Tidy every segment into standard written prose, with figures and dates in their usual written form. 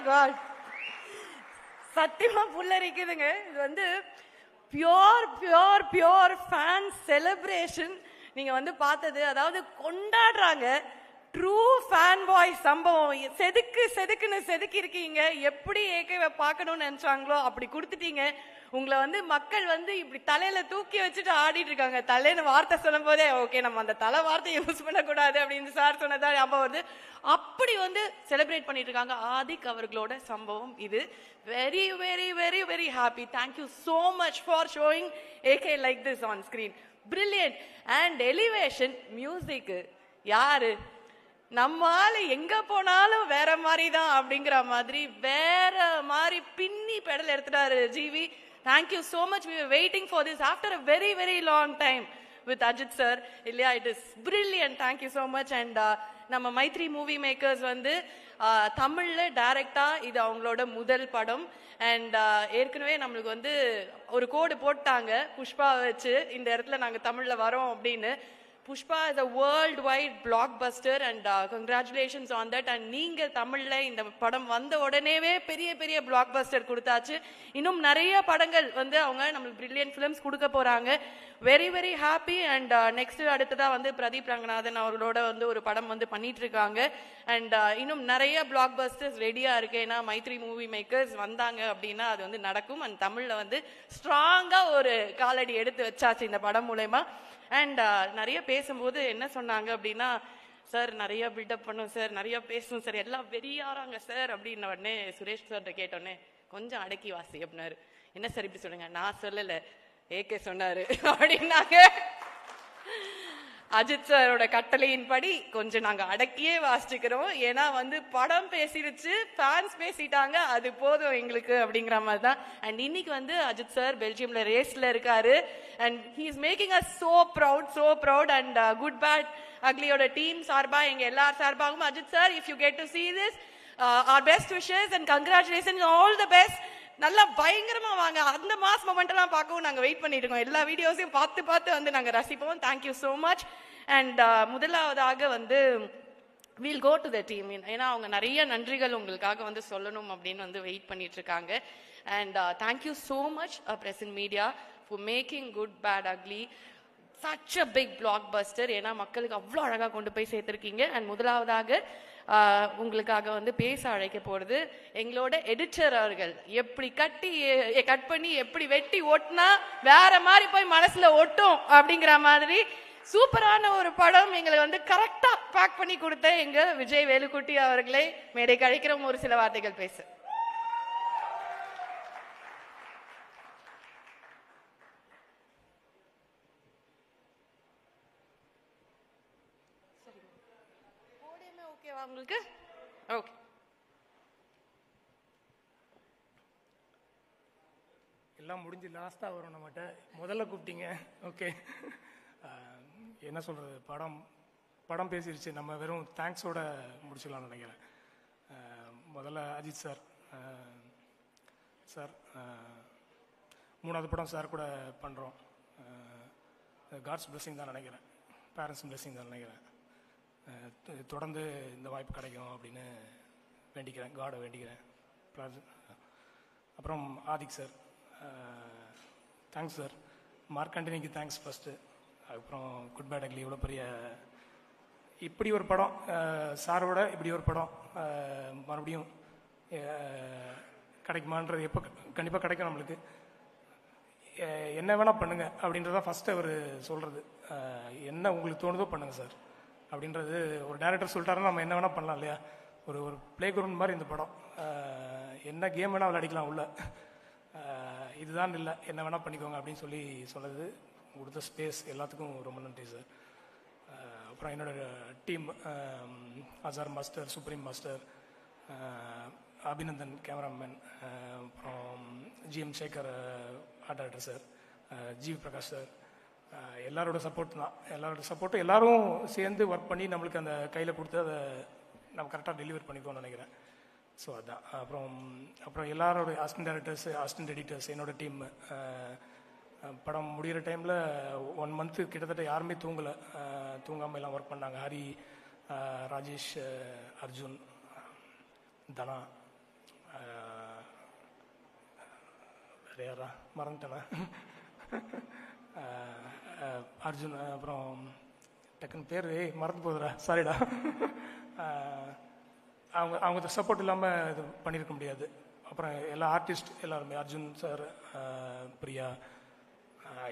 God, சத்தியமா புல்லரிக்குதுங்க. இது வந்து pure pure pure fan celebration நீங்க வந்து பார்த்தது. அதாவது கொண்டாடுறாங்க. ட்ரூ ஃபேன் பாய் சம்பவம். செதுக்குன்னு செதுக்கி இருக்கீங்க. எப்படி ஏகேவை பார்க்கணும்னு நினைச்சாங்களோ அப்படி கொடுத்துட்டீங்க. உங்களை வந்து மக்கள் வந்து இப்படி தலையில தூக்கி வச்சுட்டு ஆடிட்டு இருக்காங்க. தலைன்னு வார்த்தை சொல்லும் போதே ஓகே நம்ம அந்த தலை வார்த்தை யூஸ் பண்ணக்கூடாது அப்படின்னு சார் சொன்னதா ஞாபகம் வருது. அப்படி வந்து செலிப்ரேட் பண்ணிட்டு இருக்காங்க. ஆதிக் அவர்களோட சம்பவம் இது. Very very very very happy. Thank you so much for showing AK like this on screen. Brilliant. And elevation music யாரு நம்மால எங்க போனாலும் வேற மாதிரி தான் அப்படிங்கிற மாதிரி வேற மாதிரி பின்னி பெடல் எடுத்துட்டாரு GV. Thank you so much. we were waiting for this after a very very long time with Ajit sir. இல்லையா, it is brilliant. thank you so much. and நம்ம மைத்ரி மூவி மேக்கர்ஸ் வந்து தமிழ்ல டைரக்டா இது அவங்களோட முதல் படம். அண்ட் ஏற்கனவே நம்மளுக்கு வந்து ஒரு கோடு போட்டாங்க புஷ்பா வச்சு, இந்த இடத்துல நாங்க தமிழ்ல வரோம் அப்படின்னு. Pushpa is a worldwide blockbuster and congratulations on that. and நீங்க தமிழ்ல இந்த படம் வந்த உடனேவே பெரிய பெரிய blockbuster கொடுத்தாச்சு. இன்னும் நிறைய படங்கள் வந்து அவங்க நம்மளுக்கு brilliant films கொடுக்க போறாங்க. Very very happy. And next அடுத்ததா வந்து பிரதீப் ரங்கநாதன் அவர்களோட வந்து ஒரு படம் வந்து பண்ணிட்டு இருக்காங்க. அண்ட் இன்னும் நிறைய blockbusters ரெடியா இருக்கு. ஏன்னா மைத்ரி மூவி மேக்கர்ஸ் வந்தாங்க அப்படின்னா அது வந்து நடக்கும். அண்ட் தமிழ்ல வந்து ஸ்ட்ராங்கா ஒரு காலடி எடுத்து வச்சாச்சு இந்த படம் மூலமா. அண்ட் நிறைய பேசும்போது என்ன சொன்னாங்க அப்படின்னா, சார் நிறைய பில்டப் பண்ணும் சார், நிறைய பேசணும் சார், எல்லாம் வெறியாறாங்க சார் அப்படின்னு உடனே சுரேஷ் சார்கிட்ட கேட்டோடனே கொஞ்சம் அடக்கி வாசி அப்படின்னாரு. என்ன சார் இப்படி சொல்லுங்க? நான் சொல்லல, ஏகே சொன்னாரு அப்படின்னாங்க. அஜித் சாரோட கட்டளையின்படி கொஞ்சம் நாங்க அடக்கியே வாசிச்சுக்கிறோம். ஏன்னா வந்து படம் பேசிடுச்சு, ஃபேன்ஸ் பேசிட்டாங்க, அது போதும் எங்களுக்கு அப்படிங்கிற மாதிரி தான். அண்ட் இன்னைக்கு வந்து அஜித் சார் பெல்ஜியம்ல ரேஸ்ல இருக்காரு. And he is making us so proud. And good bad ugly team சார்பா எங்க எல்லார் சார்பாகவும் Ajith sir, if you get to see this, our best wishes and congratulations, all the best. நல்லா பயங்கரமா வாங்க. அந்த மாஸ் மொமெண்ட் எல்லாம் பார்க்கவும் நாங்க வெயிட் பண்ணிட்டு இருக்கோம். எல்லா வீடியோஸையும் பார்த்து வந்து நாங்க ரசிப்போம். Thank you so much. அண்ட் முதலாவதாக வந்து we'll go to the team. ஏன்னா அவங்க நிறைய நன்றிகள் உங்களுக்காக வந்து சொல்லணும் அப்படின்னு வந்து வெயிட் பண்ணிட்டு இருக்காங்க. And thank you so much press and media for making good bad ugly such a big blockbuster. ஏன்னா மக்களுக்கு அவ்வளோ அழகா கொண்டு போய் சேர்த்திருக்கீங்க. அண்ட் முதலாவதாக உங்களுக்காக வந்து பேச அழைக்க போறது எங்களோட எடிட்டர் அவர்கள். எப்படி கட் பண்ணி எப்படி வெட்டி ஒட்டினா வேற மாதிரி போய் மனசுல ஒட்டும் அப்படிங்கிற மாதிரி சூப்பரான ஒரு படம் எங்களுக்கு வந்து கரெக்டா பேக் பண்ணி கொடுத்த எங்க விஜய் வேலுக்குட்டி அவர்களை மேடைக்கு அழைக்கிறோம் ஒரு சில வார்த்தைகள் பேச. உங்களுக்கு ஓகே. எல்லாம் முடிஞ்சு லாஸ்டா வரும். நம்மகிட்ட முதல்ல கூப்பிட்டீங்க. ஓகே, என்ன சொல்றது, படம் பேசிருச்சு. நம்ம வெறும் தேங்க்ஸோட முடிச்சுக்கலாம்னு நினைக்கிறேன். முதல்ல அஜித் சார், மூணாவது படம் சார் கூட பண்ணுறோம். காட்ஸ் பிளெஸிங் தான் நினைக்கிறேன், பேரண்ட்ஸ் பிளெஸிங் தான் நினைக்கிறேன். தொடர்ந்து இந்த வாய்ப்பு கிடைக்கும் அப்படின்னு வேண்டிக்கிறேன், காடை வேண்டிக்கிறேன். அப்புறம் ஆதிக் சார், தேங்க்ஸ் சார். மார்க்கண்டினிக்கு தேங்க்ஸ் ஃபஸ்ட்டு. அதுக்கப்புறம் குட் பேட் அக்லி இவ்வளோ பெரிய இப்படி ஒரு படம், சாரோட இப்படி ஒரு படம் மறுபடியும் கிடைக்குமான்றது எப்போ கண்டிப்பாக கிடைக்கும் நம்மளுக்கு. என்ன வேணால் பண்ணுங்கள் அப்படின்றதான் ஃபஸ்ட்டு அவர் சொல்கிறது. என்ன உங்களுக்கு தோணுதோ பண்ணுங்கள் சார் அப்படின்றது ஒரு டைரக்டர் சொல்லிட்டாருன்னா நம்ம என்ன வேணால் பண்ணலாம் இல்லையா. ஒரு பிளே கிரவுண்ட் மாதிரி இந்த படம். என்ன கேம் வேணால் விளையாடிக்கலாம் உள்ள, இதுதான் இல்லை என்ன வேணால் பண்ணிக்கோங்க அப்படின்னு சொல்லி சொன்னது, கொடுத்த ஸ்பேஸ் எல்லாத்துக்கும் ரொம்ப நன்றி சார். அப்புறம் என்னோட team, Azhar master, supreme master, Abhinandan cameraman, அப்புறம் GM Sekhar art director sir, GV Prakash sir, எல்லாரோட சப்போர்ட் தான். எல்லாரோட சப்போர்ட்டும் எல்லாரும் சேர்ந்து ஒர்க் பண்ணி நம்மளுக்கு அந்த கையில் கொடுத்து அதை நம்ம கரெக்டாக டெலிவர் பண்ணிக்கோன்னு நினைக்கிறேன். ஸோ அதுதான். அப்புறம் எல்லாரோட அசிஸ்டன்ட் டைரக்டர்ஸ், அசிஸ்டன்ட் எடிட்டர்ஸ், என்னோடய டீம். படம் முடிகிற டைமில் 1 month கிட்டத்தட்ட யாருமே தூங்காமல் எல்லாம் ஒர்க் பண்ணாங்க. ஹரி, ராஜேஷ், அர்ஜுன், தனா, வேறு யாரா மறந்துட்டேனா, அர்ஜுன், அப்புறம் டக்குன்னு பேர் மறந்து போகுதுடா, சாரிடா. அவங்க சப்போர்ட் இல்லாமல் இது பண்ணியிருக்க முடியாது. அப்புறம் எல்லா ஆர்டிஸ்ட் எல்லாருமே, அர்ஜுன் சார், பிரியா,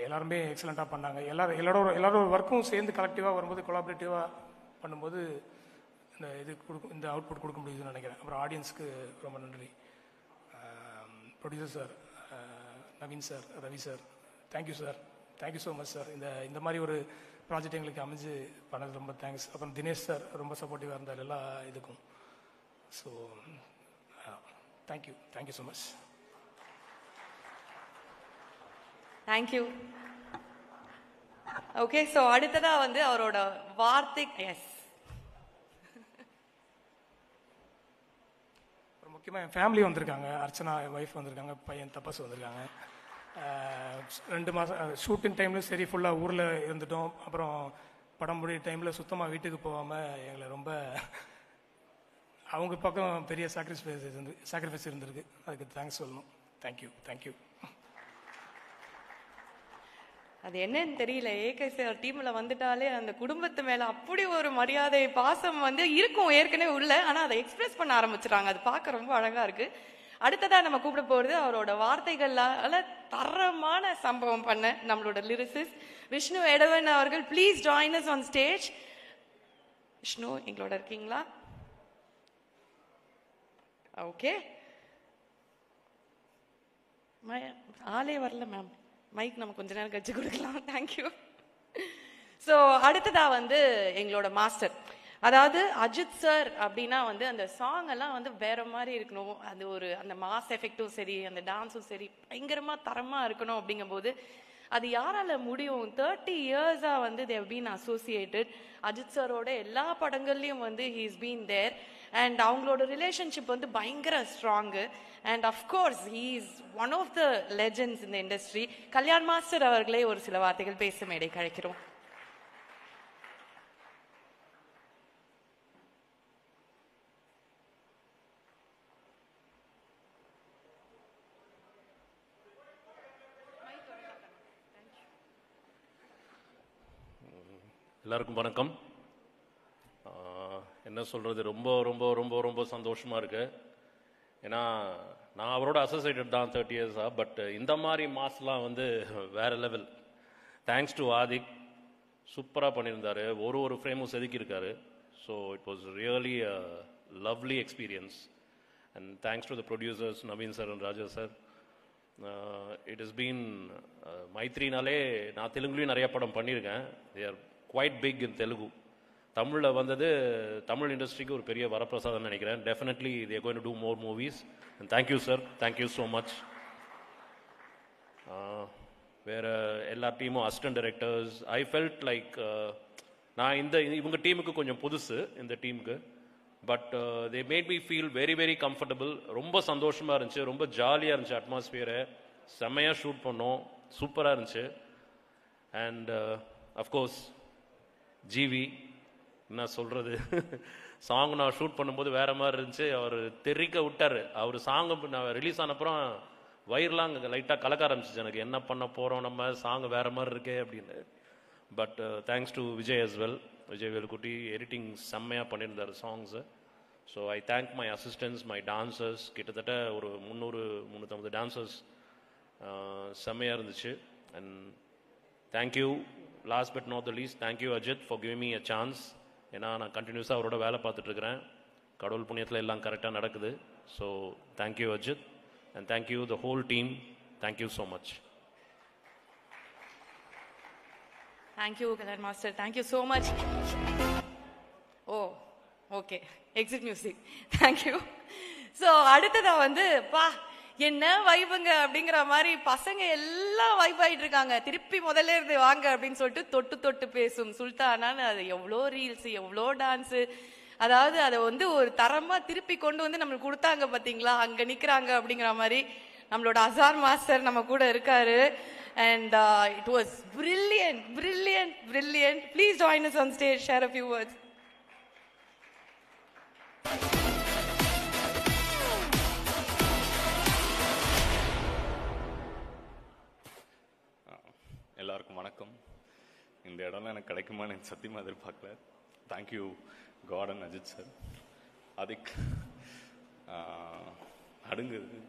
எல்லாருமே எக்ஸலண்ட்டாக பண்ணாங்க. எல்லாரோட ஒர்க்கும் சேர்ந்து கலெக்டிவாக வரும்போது, கொலாபரேட்டிவாக பண்ணும்போது இந்த அவுட்புட் கொடுக்க முடியுதுன்னு நினைக்கிறேன். அப்புறம் ஆடியன்ஸ்க்கு ரொம்ப நன்றி. Producer sir, Naveen sir, Ravi sir, thank you sir, thank you so much sir. இந்த மாதிரி ஒரு ப்ராஜெக்ட் எங்களுக்கு அமைஞ்சு பண்ணது ரொம்ப தேங்க்ஸ். அப்புறம் தினேஷ் சார் ரொம்ப சப்போர்ட்டிவாக இருந்தார் எல்லா இதுக்கும். So thank you so much. Thank you. Okay, so அடுத்ததா வந்து அவரோட வார்த்தை. எஸ், முக்கியமாக என் ஃபேமிலி வந்திருக்காங்க. அர்ச்சனா ஒய்ஃப் வந்திருக்காங்க, பையன் தபஸ் வந்திருக்காங்க. 2 மாதம் ஷூட்டிங் டைம்லையும் சரி ஃபுல்லாக ஊரில் இருந்துட்டோம். அப்புறம் படம் முடிய டைமில் சுத்தமாக வீட்டுக்கு போகாமல் எங்களை ரொம்ப, அவங்க பக்கம் பெரிய சாக்ரிஃபைஸ் இருந்திருக்கு. அதுக்கு தேங்க்ஸ் சொல்லணும். தேங்க்யூ. அது என்னன்னு தெரியல, ஏகேசிஆர் டீம்ல வந்துட்டாலே அந்த குடும்பத்து மேல அப்படி ஒரு மரியாதை, பாசம் வந்து இருக்கும் ஏற்கனவே உள்ள. ஆனா அதை எக்ஸ்பிரஸ் பண்ண ஆரம்பிச்சிடறாங்க. அது பார்க்க ரொம்ப அழகா இருக்கு. அடுத்ததா நம்ம கூப்பிட போறது அவரோட வார்த்தைகளால தரமான சம்பவம் பண்ண நம்மளோட லிரிசிஸ்ட் விஷ்ணு எடவன் அவர்கள். Please join us on stage. Vishnu எங்களோட இருக்கீங்களா? ஓகே, ஆளே வரல மேம், மைக் நம்ம கொஞ்ச நேரம் கழிச்சு கொடுக்கலாம். தேங்க்யூ. ஸோ அடுத்ததா வந்து எங்களோட மாஸ்டர், அதாவது அஜித் சார் அப்படின்னா வந்து அந்த சாங் எல்லாம் வந்து வேற மாதிரி இருக்கணும். அது அந்த மாஸ் எஃபெக்டும் சரி, அந்த டான்ஸும் சரி பயங்கரமா தரமா இருக்கணும். அப்படிங்கும்போது அது யாரால முடியும்? 30 இயர்ஸா வந்து தேவ் பீன் அசோசியேட்டட். அஜித் சாரோட எல்லா படங்கள்லயும் வந்து he is been there. And அவங்களோட ரிலேஷன்ஷிப் வந்து பயங்கர strong. And of course he is one of the legends இந்த இண்டஸ்ட்ரி. கல்யாண் மாஸ்டர் அவர்களே ஒரு சில வார்த்தைகள் பேச மேடை கழிக்கிறோம். எல்லாருக்கும் வணக்கம். என்ன சொல்கிறது, ரொம்ப ரொம்ப ரொம்ப ரொம்ப சந்தோஷமாக இருக்குது. ஏன்னா நான் அவரோட அசோசியேட்டட் தான் 30 இயர்ஸாக. பட் இந்த மாதிரி மாஸ்லாம் வந்து வேறு லெவல். தேங்க்ஸ் டு ஆதிக், சூப்பராக பண்ணியிருந்தார். ஒரு ஃப்ரேமும் செதுக்கியிருக்காரு. So it was really a lovely experience. And thanks to the producers Naveen sir and Raja sir. It is been மைத்ரினாலே, நான் தெலுங்குலேயும் நிறைய படம் பண்ணியிருக்கேன். They are quite big in Telugu. தமிழில் வந்தது தமிழ் இண்டஸ்ட்ரிக்கு ஒரு பெரிய வரப்பிரசாதம் நினைக்கிறேன். Definitely they are going to do more movies. And thank you sir, thank you so much. வேறு எல்லா டீமும், assistant directors, I felt like நான் இவங்க டீமுக்கு கொஞ்சம் புதுசு, இந்த டீமுக்கு. But they made me feel very very comfortable. ரொம்ப சந்தோஷமாக இருந்துச்சு, ரொம்ப ஜாலியாக இருந்துச்சு. அட்மாஸ்பியரை செம்மையாக ஷூட் பண்ணோம், சூப்பராக இருந்துச்சு. அண்ட் அஃப்கோர்ஸ் ஜிவி, என்ன சொல்கிறது, சாங் நான் ஷூட் பண்ணும்போது வேறு மாதிரி இருந்துச்சு. அவர் தெரிக்க விட்டார். அவர் சாங்கு நான் ரிலீஸ் ஆனப்புறம் வயிறுலாம் அங்கே லைட்டாக கலக்க ஆரம்பிச்சிச்சு எனக்கு. என்ன பண்ண போகிறோம் நம்ம, சாங் வேறு மாதிரி இருக்கே அப்படின்னு. But thanks to Vijay as well. Vijay Velukutty editing செம்மையாக பண்ணியிருந்தார் songs. So I thank my assistants, my dancers. கிட்டத்தட்ட ஒரு 300-350 டான்சர்ஸ். செம்மையாக இருந்துச்சு. And thank you, last but not the least, thank you Ajith for giving me a chance. ஏன்னா நான் கண்டினியூஸாக அவரோட வேலை பார்த்துட்ருக்கிறேன். கடவுள் புண்ணியத்தில் எல்லாம் கரெக்டாக நடக்குது. So thank you Ajith. And thank you the whole team. Thank you so much. Thank you Kalyan master, thank you so much. Oh okay, exit music, thank you. So அடுத்ததா வந்து என்ன வைபுங்க அப்படிங்கிற மாதிரி பசங்க எல்லாம் வைப் ஆகிட்டு இருக்காங்க. திருப்பி முதல்ல இருந்து வாங்க அப்படின்னு சொல்லிட்டு தொட்டு தொட்டு பேசும் சுல்தானான்னு அது எவ்வளோ ரீல்ஸ், எவ்வளோ டான்ஸு. அதாவது அதை வந்து ஒரு தரமாக திருப்பி கொண்டு வந்து நம்மளுக்கு கொடுத்தாங்க பார்த்தீங்களா, அங்கே நிற்கிறாங்க அப்படிங்கிற மாதிரி. நம்மளோட அசார் மாஸ்டர் நம்ம கூட இருக்காரு. And it was brilliant, brilliant, brilliant. Please join us on stage, share a few words. எல்லாருக்கும் வணக்கம். இந்த இடம்லாம் எனக்கு கிடைக்குமான்னு எனக்கு சத்தியமாக எதிர்பார்க்கல. Thank you God and Ajith sir. அதுக்கு அடுங்குது.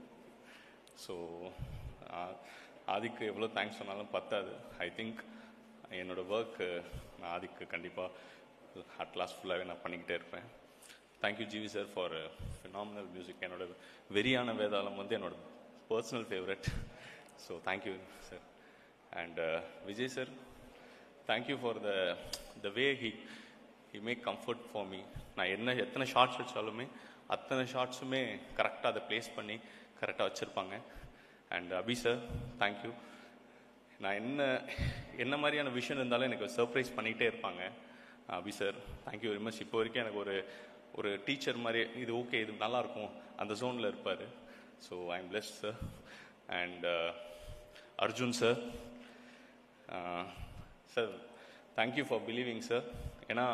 ஸோ ஆதிக்கு எவ்வளோ தேங்க்ஸ் சொன்னாலும் பத்தாது. ஐ திங்க் என்னோடய ஒர்க்கு நான் ஆதிக்கு கண்டிப்பாக அட் லாஸ்ட் ஃபுல்லாகவே நான் பண்ணிக்கிட்டே இருப்பேன். Thank you GV sir for phenomenal music. என்னோட வெறியான வேதாளம் வந்து என்னோட personal favourite. So thank you sir. And Vijay sir, thank you for the way he make comfort for me. நான் எத்தனை ஷார்ட்ஸ் வச்சாலுமே அத்தனை ஷார்ட்ஸுமே கரெக்டாக அதை ப்ளேஸ் பண்ணி கரெக்டாக வச்சுருப்பாங்க. And Abhi sir, thank you. நான் என்ன மாதிரியான விஷயம் இருந்தாலும் எனக்கு சர்ப்ரைஸ் பண்ணிகிட்டே இருப்பாங்க. Abhi sir, thank you very much. இப்போ வரைக்கும் எனக்கு ஒரு டீச்சர் மாதிரி, இது ஓகே, இது நல்லாயிருக்கும், அந்த ஜோனில் இருப்பார். So I am blessed sir. And Arjun sir, sir thank you for believing sir. ஏன்னா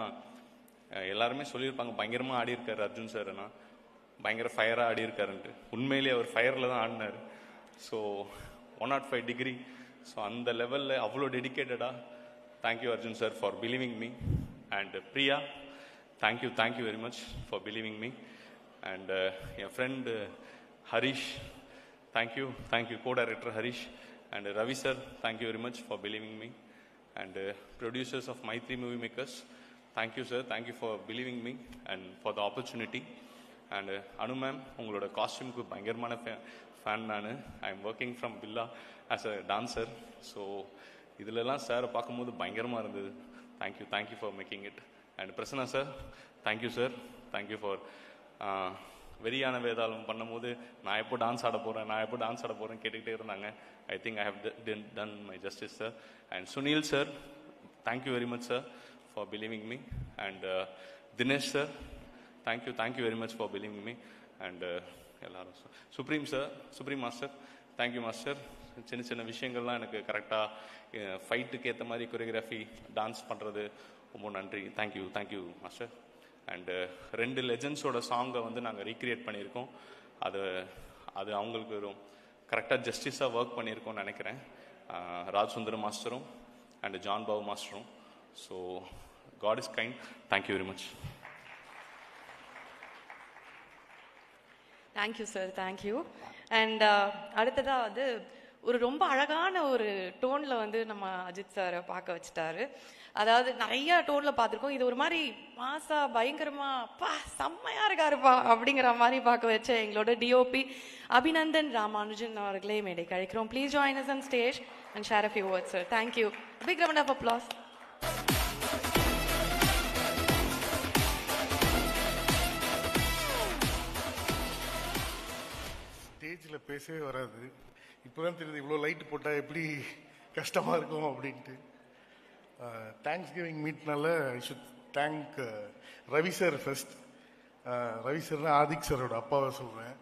எல்லாருமே சொல்லியிருப்பாங்க பயங்கரமாக ஆடி இருக்காரு அர்ஜுன் சார், ஏன்னா பயங்கர ஃபயராக ஆடி இருக்காருன்ட்டு. உண்மையிலேயே அவர் ஃபயரில் தான் ஆடினார். So 105 degree. ஸோ அந்த லெவலில் அவ்வளோ டெடிக்கேட்டடாக. Thank you Arjun sir for believing me. And Priya, thank you very much for believing me. And என் friend Harish, thank you co-director Harish. And Ravi sir, thank you very much for believing me. And producers of Maithri movie makers, thank you sir, thank you for believing me and for the opportunity. And Anu ma'am, உங்களோட காஸ்டியூமுக்கு பயங்கரமான fan நான். I am working from Billa as a dancer. So இதிலெல்லாம் சாரை பார்க்கும்போது பயங்கரமாக இருந்தது. Thank you for making it. And Prasanna sir, thank you sir, thank you for வெறியான வேதாளம் பண்ணும்போது நான் எப்போ டான்ஸ் ஆட போகிறேன் கேட்டுக்கிட்டே இருந்தாங்க. I think I have done my justice sir. And Sunil sir, thank you very much sir for believing me. And Dinesh sir, thank you very much for believing me. And எல்லாரும் supreme master, thank you master. சின்ன விஷயங்கள்லாம் எனக்கு கரெக்டாக ஃபைட்டுக்கு ஏற்ற மாதிரி கொரியோகிராஃபி, டான்ஸ் பண்ணுறது ரொம்ப நன்றி. Thank you master. அண்டு 2 லெஜண்ட்ஸோட சாங்கை வந்து நாங்கள் ரீக்ரியேட் பண்ணியிருக்கோம். அது அவங்களுக்கு வெறும் கரெக்டாக ஜஸ்டிஸாக ஒர்க் பண்ணியிருக்கோம்னு நினைக்கிறேன். ராஜ் சுந்தரம் மாஸ்டரும் அண்ட் ஜான் பாபு மாஸ்டரும். So God is kind. Thank you very much. Thank you sir, thank you. And அடுத்ததாக வந்து ஒரு ரொம்ப அழகான ஒரு டோனில் வந்து நம்ம அஜித் சாரை பார்க்க வச்சுட்டாரு. அதாவது நிறைய டோனில் பார்த்துருக்கோம். இது ஒரு மாதிரி மாசா பயங்கரமா அப்பா செம்மையாக இருக்காருப்பா அப்படிங்கிற மாதிரி பார்க்க வச்ச எங்களோட டிஓபி அபிநந்தன் ராமானுஜன் அவர்களே மேடைக்கு அழைக்கிறோம். Please join us on stage and share a few words, sir. Thank you. Big round of applause. ஸ்டேஜில் பேசவே வராது. இப்போ தான் தெரியுது இவ்வளோ லைட் போட்டால் எப்படி கஷ்டமாக இருக்கும் அப்படின்ட்டு. தேங்க்ஸ் கிவிங் மீட்னால I should thank Ravi sir first. Ravi சார்னா ஆதிக் சாரோட அப்பாவை சொல்கிறேன்.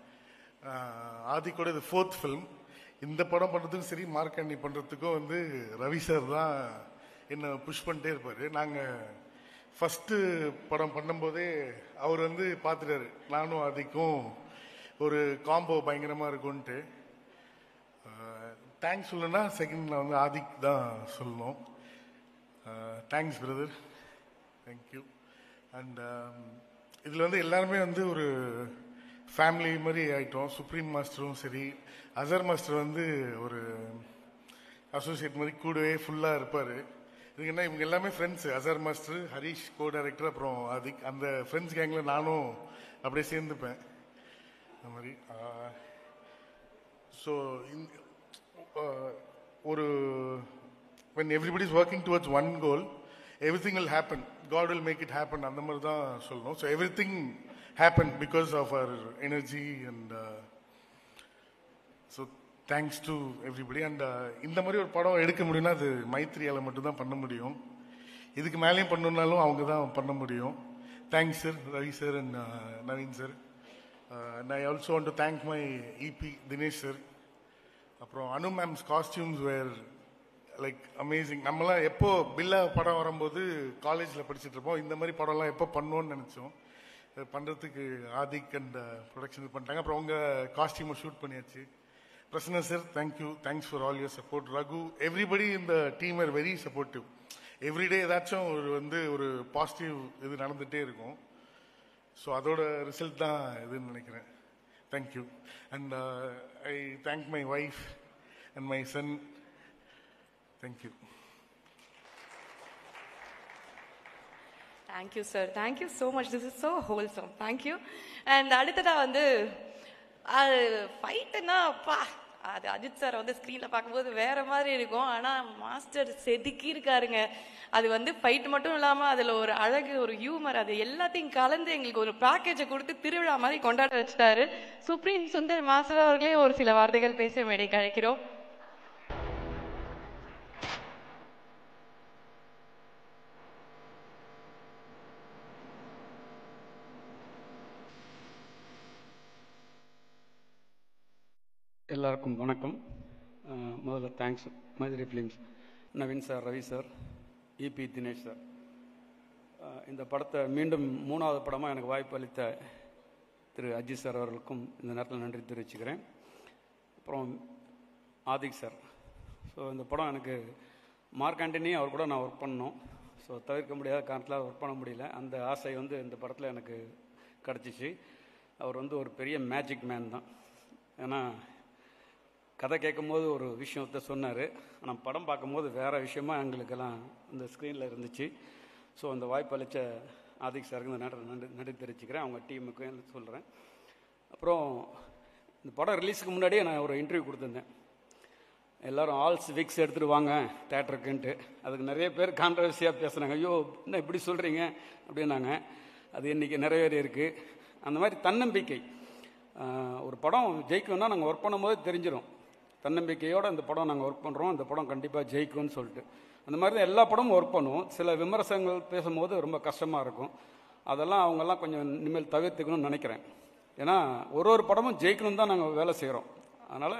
ஆதிக்கோட இது 4th ஃபிலிம். இந்த படம் பண்ணுறதுக்கும் சரி, மார்க்கண்ணி பண்ணுறதுக்கும் வந்து ரவி சார் தான் என்னை புஷ் பண்ணிட்டே இருப்பார். நாங்கள் ஃபஸ்ட்டு படம் பண்ணும்போதே அவர் வந்து பார்த்துட்டாரு நானும் ஆதிக்கும் ஒரு காம்போ பயங்கரமாக இருக்கும்ன்ட்டு. தேங்க்ஸ் சொல்லணும்னா செகண்டில் வந்து ஆதிக் தான் சொல்லணும். Thanks brother, thank you. அண்ட் இதில் வந்து எல்லாருமே வந்து ஒரு ஃபேமிலி மாதிரி ஆகிட்டோம். சுப்ரீம் மாஸ்டரும் சரி, அசர் மாஸ்டர் வந்து ஒரு அசோசியேட் மாதிரி கூடவே ஃபுல்லாக இருப்பார். இதுக்கு என்ன, இவங்க எல்லாமே ஃப்ரெண்ட்ஸு. அசர் மாஸ்டர், ஹரிஷ் கோ டைரக்டர், அப்புறம் ஆதிக். அந்த ஃப்ரெண்ட்ஸ் கேங்கில் நானும் அப்படியே சேர்ந்துப்பேன் அந்த மாதிரி. ஸோ ஒரு when everybody is working towards one goal, everything will happen. God will make it happen. அந்த மாதிரி தான் சொல்லணும். So everything happened because of our energy and so thanks to everybody. And இந்த மாதிரி ஒரு படம் எடுக்க முடியும்னா அது மைத்ரியால மட்டும் தான் பண்ண முடியும். இதுக்கு மேலேயும் பண்ணணும்னாலும் அவங்க தான் பண்ண முடியும். Thanks sir, Ravi sir and Naveen sir. And I also want to thank my EP Dinesh sir. அப்புறம் அனு மேம்ஸ் காஸ்டியூம்ஸ் வேர் லைக் அமேசிங். நம்மளாம் எப்போ பில்லா படம் வரும்போது காலேஜில் படிச்சுட்டு இருப்போம். இந்த மாதிரி படம்லாம் எப்போ பண்ணுவோன்னு நினச்சோம். பண்ணுறதுக்கு ஆதிக் அண்ட் ப்ரொடக்ஷன் பண்ணிட்டாங்க. அப்புறம் அவங்க காஸ்டியூமை ஷூட் பண்ணியாச்சு. Prasanna sir, thank you. Thanks for all your support. Raghu, everybody in the team are very supportive. Every day ஏதாச்சும் ஒரு பாசிட்டிவ் இது நடந்துகிட்டே இருக்கும். ஸோ அதோட ரிசல்ட் தான் இதுன்னு நினைக்கிறேன். Thank you. And I thank my wife and my son. Thank you. Thank you sir, thank you so much. This is so wholesome. Thank you. And அடுத்ததாக அது ஃபைட்டுன்னா அப்பா, அது அஜித் சார் ஸ்க்ரீனில் பார்க்கும்போது வேற மாதிரி இருக்கும். ஆனால் மாஸ்டர் செதுக்கி இருக்காருங்க. அது ஃபைட் மட்டும் இல்லாமல் அதில் ஒரு அழகு, ஒரு ஹியூமர், அது எல்லாத்தையும் கலந்து எங்களுக்கு ஒரு பேக்கேஜை கொடுத்து திருவிழா மாதிரி கொண்டாட வச்சுட்டாரு. சுப்ரீம் சுந்தர் மாஸ்டர் அவர்களே ஒரு சில வார்த்தைகள் பேச மேடை கழிக்கிறோம். எல்லாருக்கும் வணக்கம். முதல்ல thanks Maithri films, Naveen sir, Ravi sir, EB Dinesh sir. இந்த படத்தை மீண்டும் 3வது படமாக எனக்கு வாய்ப்பு அளித்த திரு அஜித் சார் அவர்களுக்கும் இந்த நேரத்தில் நன்றி தெரிவிச்சுக்கிறேன். அப்புறம் ஆதிக் சார். ஸோ இந்த படம் எனக்கு மார்க் ஆண்டனி அவர் கூட நான் ஒர்க் பண்ணோம். ஸோ தவிர்க்க முடியாத காரணத்தில் ஒர்க் பண்ண முடியல. அந்த ஆசை இந்த படத்தில் எனக்கு கிடச்சிச்சு. அவர் ஒரு பெரிய மேஜிக் மேன் தான். ஏன்னா கதை கேட்கும்போது ஒரு விஷயத்தை சொன்னார், ஆனால் படம் பார்க்கும்போது வேறு விஷயமா எங்களுக்கெல்லாம் இந்த ஸ்க்ரீனில் இருந்துச்சு. ஸோ அந்த வாய்ப்பு அளித்த ஆதிக் சாருக்கு இந்த நேரத்தில் நன்றி தெரிவிச்சுக்கிறேன். அவங்க டீமுக்கும் சொல்கிறேன். அப்புறம் இந்த படம் ரிலீஸுக்கு முன்னாடியே நான் ஒரு இன்டர்வியூ கொடுத்துருந்தேன். எல்லோரும் ஆல்ஸ் விக்ஸ் எடுத்துகிட்டு வாங்க தேட்டருக்குன்ட்டு. அதுக்கு நிறைய பேர் கான்ட்ரவர்சியாக பேசுனாங்க. ஐயோ என்ன இப்படி சொல்கிறீங்க அப்படின்னாங்க. அது இன்றைக்கி நிறைவேறி இருக்குது. அந்த மாதிரி தன்னம்பிக்கை, ஒரு படம் ஜெயிக்கும்னா நாங்கள் ஒர்க் பண்ணும்போது தெரிஞ்சிடும். தன்னம்பிக்கையோடு இந்த படம் நாங்கள் ஒர்க் பண்ணுறோம், இந்த படம் கண்டிப்பாக ஜெயிக்கும்னு சொல்லிட்டு. அந்த மாதிரி தான் எல்லா படமும் ஒர்க் பண்ணுவோம். சில விமர்சனங்கள் பேசும்போது ரொம்ப கஷ்டமாக இருக்கும். அதெல்லாம் அவங்கெல்லாம் கொஞ்சம் இனிமேல் தவிர்த்துக்கணும்னு நினைக்கிறேன். ஏன்னா ஒரு படமும் ஜெயிக்கணும் தான் நாங்கள் வேலை செய்கிறோம். அதனால்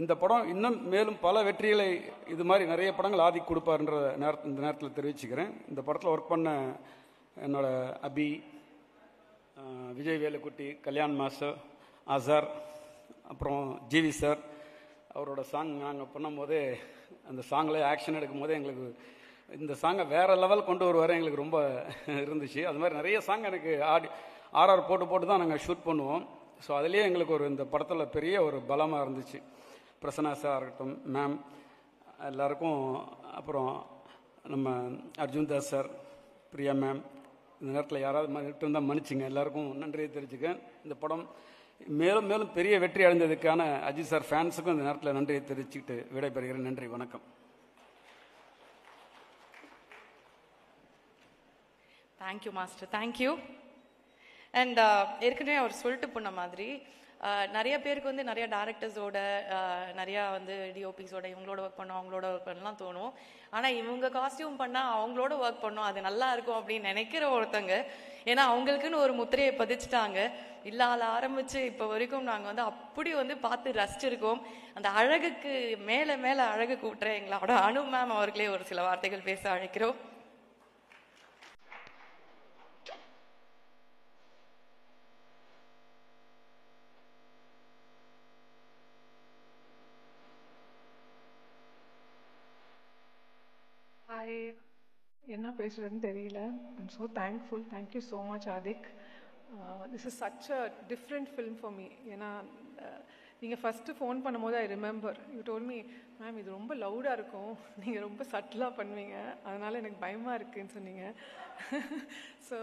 இந்த படம் இன்னும் மேலும் பல வெற்றிகளை இது மாதிரி நிறைய படங்கள் ஆதி கொடுப்பாருன்ற இந்த நேரத்தில் தெரிவிச்சுக்கிறேன். இந்த படத்தில் ஒர்க் பண்ண என்னோட அபி, விஜய் வேலுக்குட்டி, கல்யாண் மாஸ்டர், அசார், அப்புறம் ஜிவி சார், அவரோட சாங் நாங்கள் பண்ணும்போது அந்த சாங்கில் ஆக்ஷன் எடுக்கும் போதே எங்களுக்கு இந்த சாங்கை வேறு லெவல் கொண்டு வருவார். எங்களுக்கு ரொம்ப இருந்துச்சு. அது மாதிரி நிறைய சாங் எனக்கு ஆர்ஆர் போட்டு தான் நாங்கள் ஷூட் பண்ணுவோம். ஸோ அதுலேயே எங்களுக்கு இந்த படத்தில் பெரிய ஒரு பலமாக இருந்துச்சு. பிரசன்னா சார் இருக்கட்டும், மேம் எல்லாருக்கும், அப்புறம் நம்ம அர்ஜுன் தாஸ் சார், பிரியா மேம், இந்த நேரத்தில் யாராவது இருந்தால் மன்னிச்சுங்க. எல்லாருக்கும் நன்றியை தெரிஞ்சுக்கேன். இந்த படம் மேலும் மேலும் பெரிய வெற்றி அடைந்ததுக்கான அஜித் சார் ஃபேன்ஸுக்கும் இந்த நேரத்தில் நன்றியை தெரிவிச்சுக்கிட்டு விடைபெறுகிறேன். நன்றி, வணக்கம். Thank you master, thank you. அண்ட் ஏற்கனவே அவர் சொல்லிட்டு போன மாதிரி நிறைய பேருக்கு நிறைய டேரக்டர்ஸோட நிறையா டிஓபிஸோட இவங்களோட ஒர்க் பண்ணோம், அவங்களோட ஒர்க் பண்ணலாம் தோணும். ஆனால் இவங்க காஸ்டியூம் பண்ணால் அவங்களோட ஒர்க் பண்ணோம், அது நல்லா இருக்கும் அப்படின்னு நினைக்கிற ஒருத்தங்க. ஏன்னா அவங்களுக்குன்னு ஒரு முத்திரையை பதிச்சுட்டாங்க. இல்லாத ஆரம்பித்து இப்போ வரைக்கும் நாங்கள் அப்படி பார்த்து ரசிச்சிருக்கோம். அந்த அழகுக்கு மேலே மேலே அழகு கூட்டுற எங்களோட அனு மேம் அவர்களே ஒரு சில வார்த்தைகள் பேச அழைக்கிறோம். என்ன பேசுறதுன்னு தெரியல. I'm so thankful. Thank you so much Adhik. This is such a different film for me. ஏன்னா நீங்கள் ஃபஸ்ட்டு ஃபோன் பண்ணும்போது I remember you told me, ma'am இது ரொம்ப லவுடாக இருக்கும், நீங்கள் ரொம்ப சட்டிலாக பண்ணுவீங்க, அதனால் எனக்கு பயமாக இருக்குதுன்னு சொன்னீங்க. ஸோ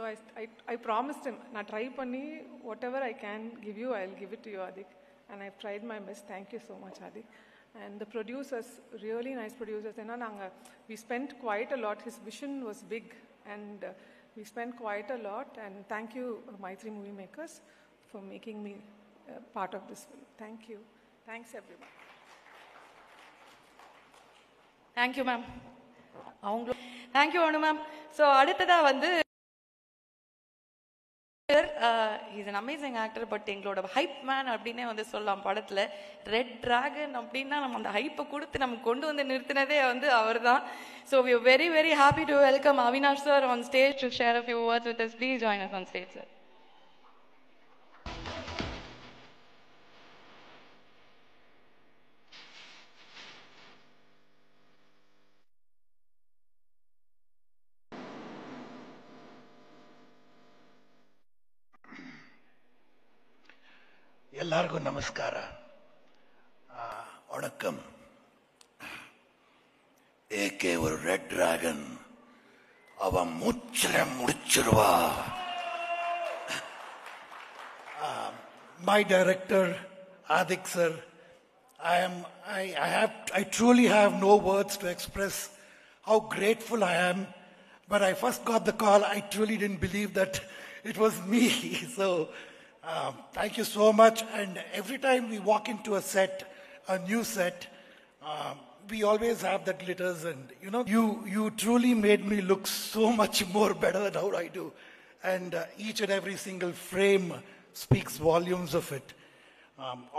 ஐ ப்ராமிஸ்ட் ஹிம், நான் ட்ரை பண்ணி whatever I can give you, I will give it to you Adhik. And I tried my best. Thank you so much Adhik. And the producers, really nice producers. We spent quite a lot. His vision was big, and we spent quite a lot. And thank you, Maitri Movie Makers, for making me part of this film. Thank you. Thanks, everyone. Thank you, ma'am. Thank you, Anu ma'am. So, அடுத்ததா he's an amazing actor, but எங்களோட hype man அப்படின்னே சொல்லலாம். படத்துல red dragon அப்படின்னா நம்ம அந்த ஹைப்பை கொடுத்து நம்ம கொண்டு நிறுத்தினதே அவர் தான். So we are very very happy to welcome Avinash sir on stage to share a few words with us. Please join us on stage, sir. எல்லாருக்கும் நமஸ்காரம். வணக்கம். ஏகே ஒரு ரெட் டிராகன், அவன் மூச்சில முடிச்சிருவா. My director Adik sir, I truly have no words to express how grateful I am. When I first got the call, I truly didn't believe that it was me. So thank you so much. And every time we walk into a set, a new set, we always have that glitters, and you truly made me look so much more better than how I do. And each and every single frame speaks volumes of it.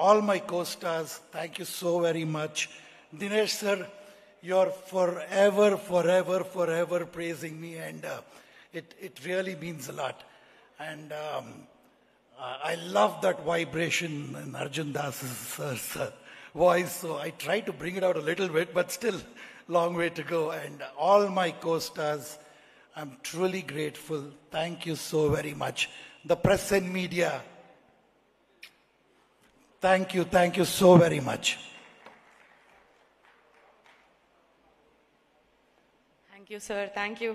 All my co-stars, thank you so very much. Dinesh sir, you're forever praising me, and it really means a lot. And I love that vibration in Arjun Das's voice, so I try to bring it out a little bit, but still long way to go. And all my co-stars, I'm truly grateful. Thank you so very much. The press and media, thank you so very much. Thank you sir, thank you.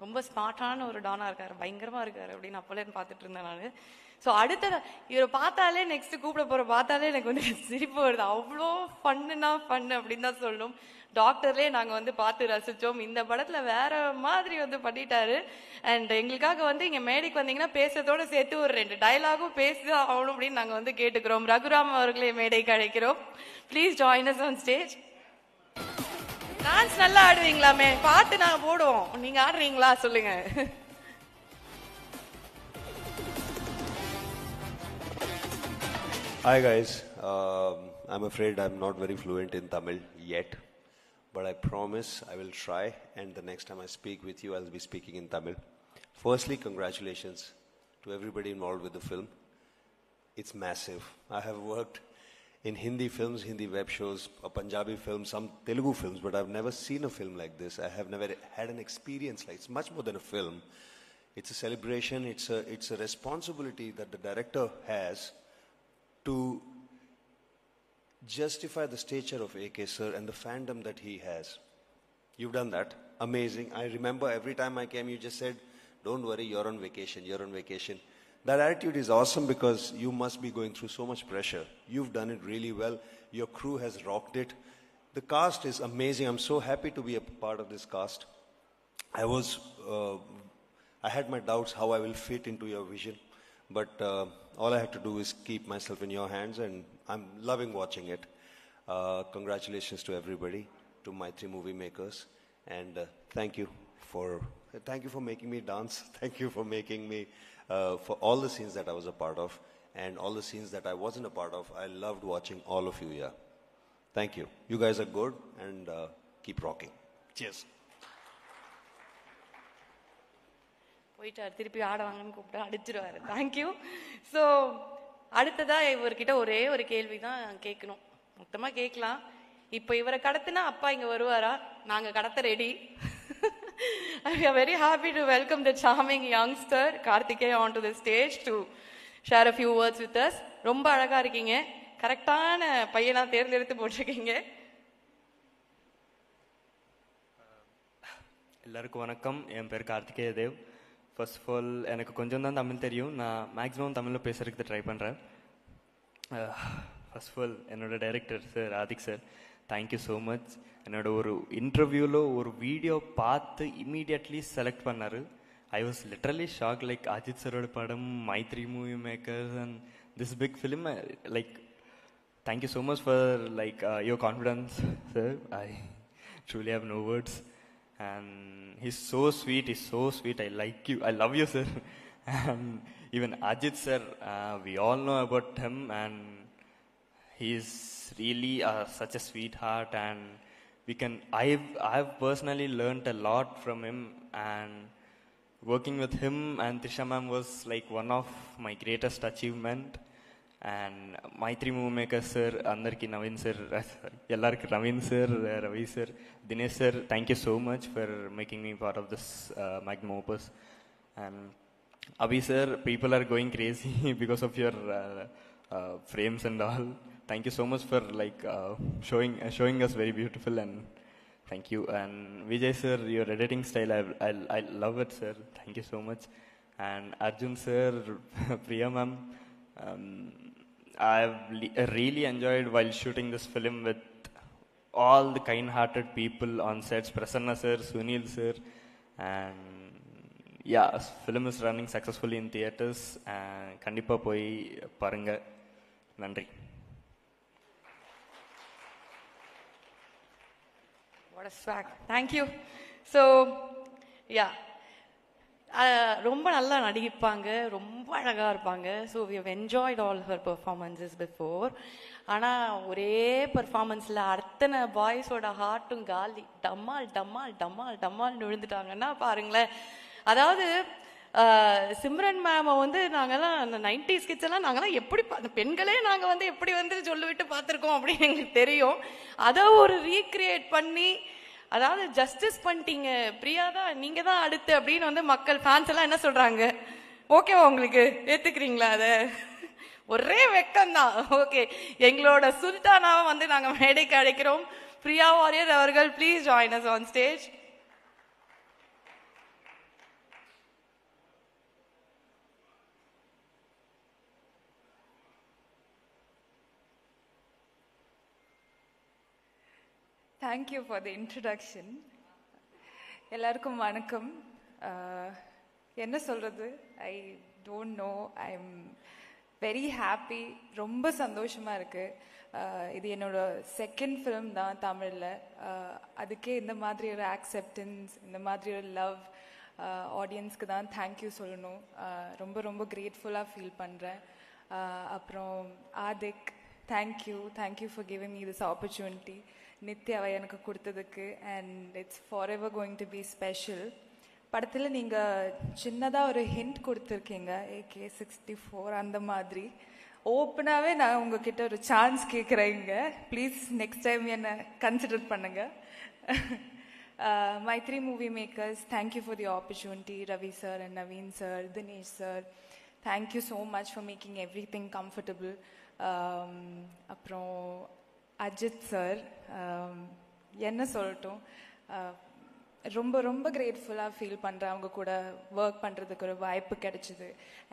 ரொம்ப ஸ்மார்ட்டான ஒரு டானா இருக்காரு, பயங்கரமா இருக்காரு அப்படின்னு அப்போலேருந்து பார்த்துட்டு இருந்தேன் நான். ஸோ அடுத்தது இவரை பார்த்தாலே நெக்ஸ்ட் கூப்பிட போற பார்த்தாலே எனக்கு வந்து சிரிப்பு வருது. அவ்வளோ ஃபன்னு அப்படின்னு தான் சொல்லணும். டாக்டர்லேயே நாங்கள் வந்து பார்த்து ரசித்தோம். இந்த படத்தில் வேற மாதிரி வந்து பண்ணிட்டாரு. அண்ட் எங்களுக்காக வந்து இங்கே மேடைக்கு வந்தீங்கன்னா பேசுறதோட சேர்த்து ஒரு 2 டயலாகும் பேசி ஆகணும் அப்படின்னு நாங்கள் வந்து கேட்டுக்கிறோம். ரகுராம் அவர்களே மேடைக்கு அழைக்கிறோம். Please join us on stage. Dance நல்லா ஆடுவீங்களாமே, பாட்டு நாங்கள் போடுவோம், நீங்கள் ஆடுறீங்களா சொல்லுங்க. Hi guys, I'm afraid I'm not very fluent in Tamil yet, but I promise I will try, and the next time I speak with you, I'll be speaking in Tamil. Firstly, congratulations to everybody involved with the film. It's massive. I have worked in Hindi films, Hindi web shows, a Punjabi film, some Telugu films, but I've never seen a film like this. I have never had an experience like it's much more than a film. It's a celebration, it's a responsibility that the director has to justify the stature of AK sir and the fandom that he has. You've done that. Amazing. I remember every time I came, you just said, don't worry, you're on vacation. That attitude is awesome because you must be going through so much pressure. You've done it really well. Your crew has rocked it. The cast is amazing. I'm so happy to be a part of this cast. I had my doubts how I will fit into your vision, but all I have to do is keep myself in your hands, and I'm loving watching it. Congratulations to everybody, to Maitri movie makers, and thank you for making me dance. Thank you for making me for all the scenes that I was a part of, and all the scenes that I wasn't a part of. I loved watching all of you here. Thank you. You guys are good, and keep rocking. Cheers. போயிட்டார், திருப்பி ஆடுவாங்கன்னு கூப்பிட்டு அடிச்சிருவாரு. Thank you. So அடுத்ததா இவர்கிட்ட ஒரே ஒரு கேள்வி தான் கேட்கணும். மொத்தமாக கேட்கலாம். இப்போ இவரை கடத்தினா அப்பா இங்கே வருவாரா? நாங்கள் கடத்த ready. We are very happy to welcome the charming youngster Karthikeya onto the stage to share a few words with us. ரொம்ப அழகா இருக்கீங்க, கரெக்டான பையனா தேர்ந்தெடுத்து போட்டிருக்கீங்க. எல்லாருக்கும் வணக்கம். என் பேர் Karthikeya Dev. First of all எனக்கு கொஞ்சம் தான் தமிழ் தெரியும். நான் மேக்ஸிமம் தமிழில் பேசுறதுக்கு ட்ரை பண்ணுறேன். ஃபர்ஸ்ட் ஆஃப் ஆல் என்னோட director sir Adhik sir, thank you so much. என்னோட ஒரு இன்டர்வியூவில் ஒரு வீடியோ பார்த்து இமீடியட்லி செலக்ட் பண்ணார். I was literally shock. Like Ajith சரோட படம், Maithri movie makers and this big film. Like thank you so much for like your confidence sir. I truly have no words. And he's so sweet, I like you, I love you sir. And even Ajit sir, we all know about him, and he's really such a sweetheart, and I've personally learnt a lot from him, and working with him and Trisha ma'am was like one of my greatest achievement. And Maitri movie maker sir, andarki Naveen sir, ellarku Naveen sir, Ravi sir, Dinesh sir, thank you so much for making me part of this magnum opus. And Abhi sir, people are going crazy because of your frames and all. Thank you so much for like showing us very beautiful, and thank you. And Vijay sir, your editing style, I love it, sir. Thank you so much. And Arjun sir, Priya ma'am, I've really enjoyed while shooting this film with all the kind-hearted people on sets. Prasanna sir, Sunil sir, and yeah, film is running successfully in theaters. கண்டிப்பா போய் பாருங்க. நன்றி. What a swag. Thank you. So, yeah. ரொம்ப நல்லா நடிப்பாங்க, ரொம்ப அழகா இருப்பாங்க. So we have enjoyed all her performances before. ஆனால் ஒரே பெர்ஃபார்மன்ஸில் அத்தனை பாய்ஸோட ஹார்ட்டும் காலி, டம்மால் டம்மால் டம்மால் டம்மால்னு விழுந்துட்டாங்கன்னா பாருங்களேன். அதாவது சிம்ரன் மேமை வந்து நாங்கெல்லாம் அந்த 90s கிட்ஸ் எல்லாம் நாங்கெல்லாம் எப்படி அந்த பெண்களே நாங்கள் வந்து எப்படி வந்து சொல்லிவிட்டு பார்த்துருக்கோம் அப்படின்னு எங்களுக்கு தெரியும். அதை ஒரு ரீக்ரியேட் பண்ணி, அதாவது ஜஸ்டிஸ் பண்ணிட்டீங்க, பிரியா தான் நீங்க தான் அடுத்து அப்படின்னு வந்து மக்கள் ஃபேன்ஸ் எல்லாம் என்ன சொல்றாங்க? ஓகேவா உங்களுக்கு? ஏத்துக்கிறீங்களா? அதை ஒரே வெக்கம்தான். ஓகே, எங்களோட சுல்தானாவை வந்து நாங்கள் மேடைக்கு அழைக்கிறோம். பிரியா வாரியர் அவர்கள், please join us on stage. Thank you for the introduction. எல்லாருக்கும் வணக்கம். என்ன சொல்றது? I don't know. I'm very happy. ரொம்ப சந்தோஷமா இருக்கு. இது என்னோட செகண்ட் ஃபிலிம் தான் தமிழில். அதுக்கே இந்த மாதிரி ஒரு ஆக்செப்டன்ஸ், இந்த மாதிரி ஒரு லவ் ஆடியன்ஸ்க்கு தான் தேங்க்யூ சொல்லணும். ரொம்ப ரொம்ப கிரேட்ஃபுல்லாக ஃபீல் பண்ணுறேன். அப்புறம் Adhik, thank you for giving me this opportunity. நித்யாவை எனக்கு கொடுத்ததுக்கு, and it's forever going to be special. படத்தில் நீங்கள் சின்னதாக ஒரு ஹிண்ட் கொடுத்துருக்கீங்க, AK-64 அந்த மாதிரி. ஓப்பனாகவே நான் உங்ககிட்ட ஒரு சான்ஸ் கேட்குறேங்க. ப்ளீஸ் நெக்ஸ்ட் டைம் என்னை கன்சிடர் பண்ணுங்க. Mythri movie makers, thank you for the opportunity. Ravi sir and Naveen sir, Dinesh sir, thank you so much for making everything comfortable. அப்புறம் அஜித் சார், என்ன சொல்லட்டும், ரொம்ப ரொம்ப கிரேட்ஃபுல்லாக ஃபீல் பண்ணுறேன். அவங்க கூட ஒர்க் பண்ணுறதுக்கு ஒரு வாய்ப்பு கிடைச்சிது.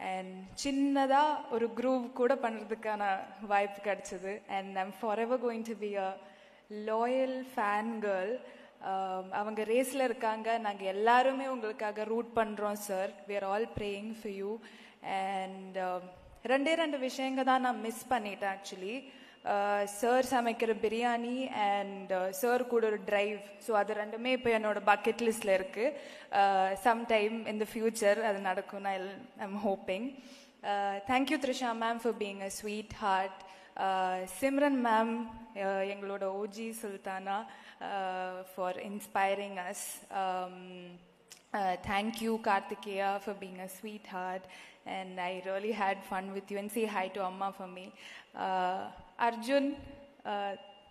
அண்ட் சின்னதாக ஒரு குரூவ் கூட பண்ணுறதுக்கான வாய்ப்பு கிடைச்சிது. And I'm forever going to be a loyal fan girl. அவங்க ரேஸில் இருக்காங்க, நாங்கள் எல்லாருமே உங்களுக்காக ரூட் பண்ணுறோம் sir. We are all praying for you. And ரெண்டு விஷயங்க தான் நான் மிஸ் பண்ணிட்டேன் ஆக்சுவலி. சார் சமைக்கிற பிரியாணி அண்ட் சார் கூட ஒரு டிரைவ். ஸோ அது ரெண்டுமே இப்போ என்னோட பக்கெட் லிஸ்டில் இருக்குது. சம்டைம் இன் த ஃபியூச்சர் அது நடக்கும், I'm hoping. Thank you Trisha ma'am for being a sweetheart. Simran ma'am, எங்களோட OG Sultana, for inspiring us. Thank you Karthikeya for being a sweetheart, and I really had fun with you, and say hi to Amma for me. Arjun,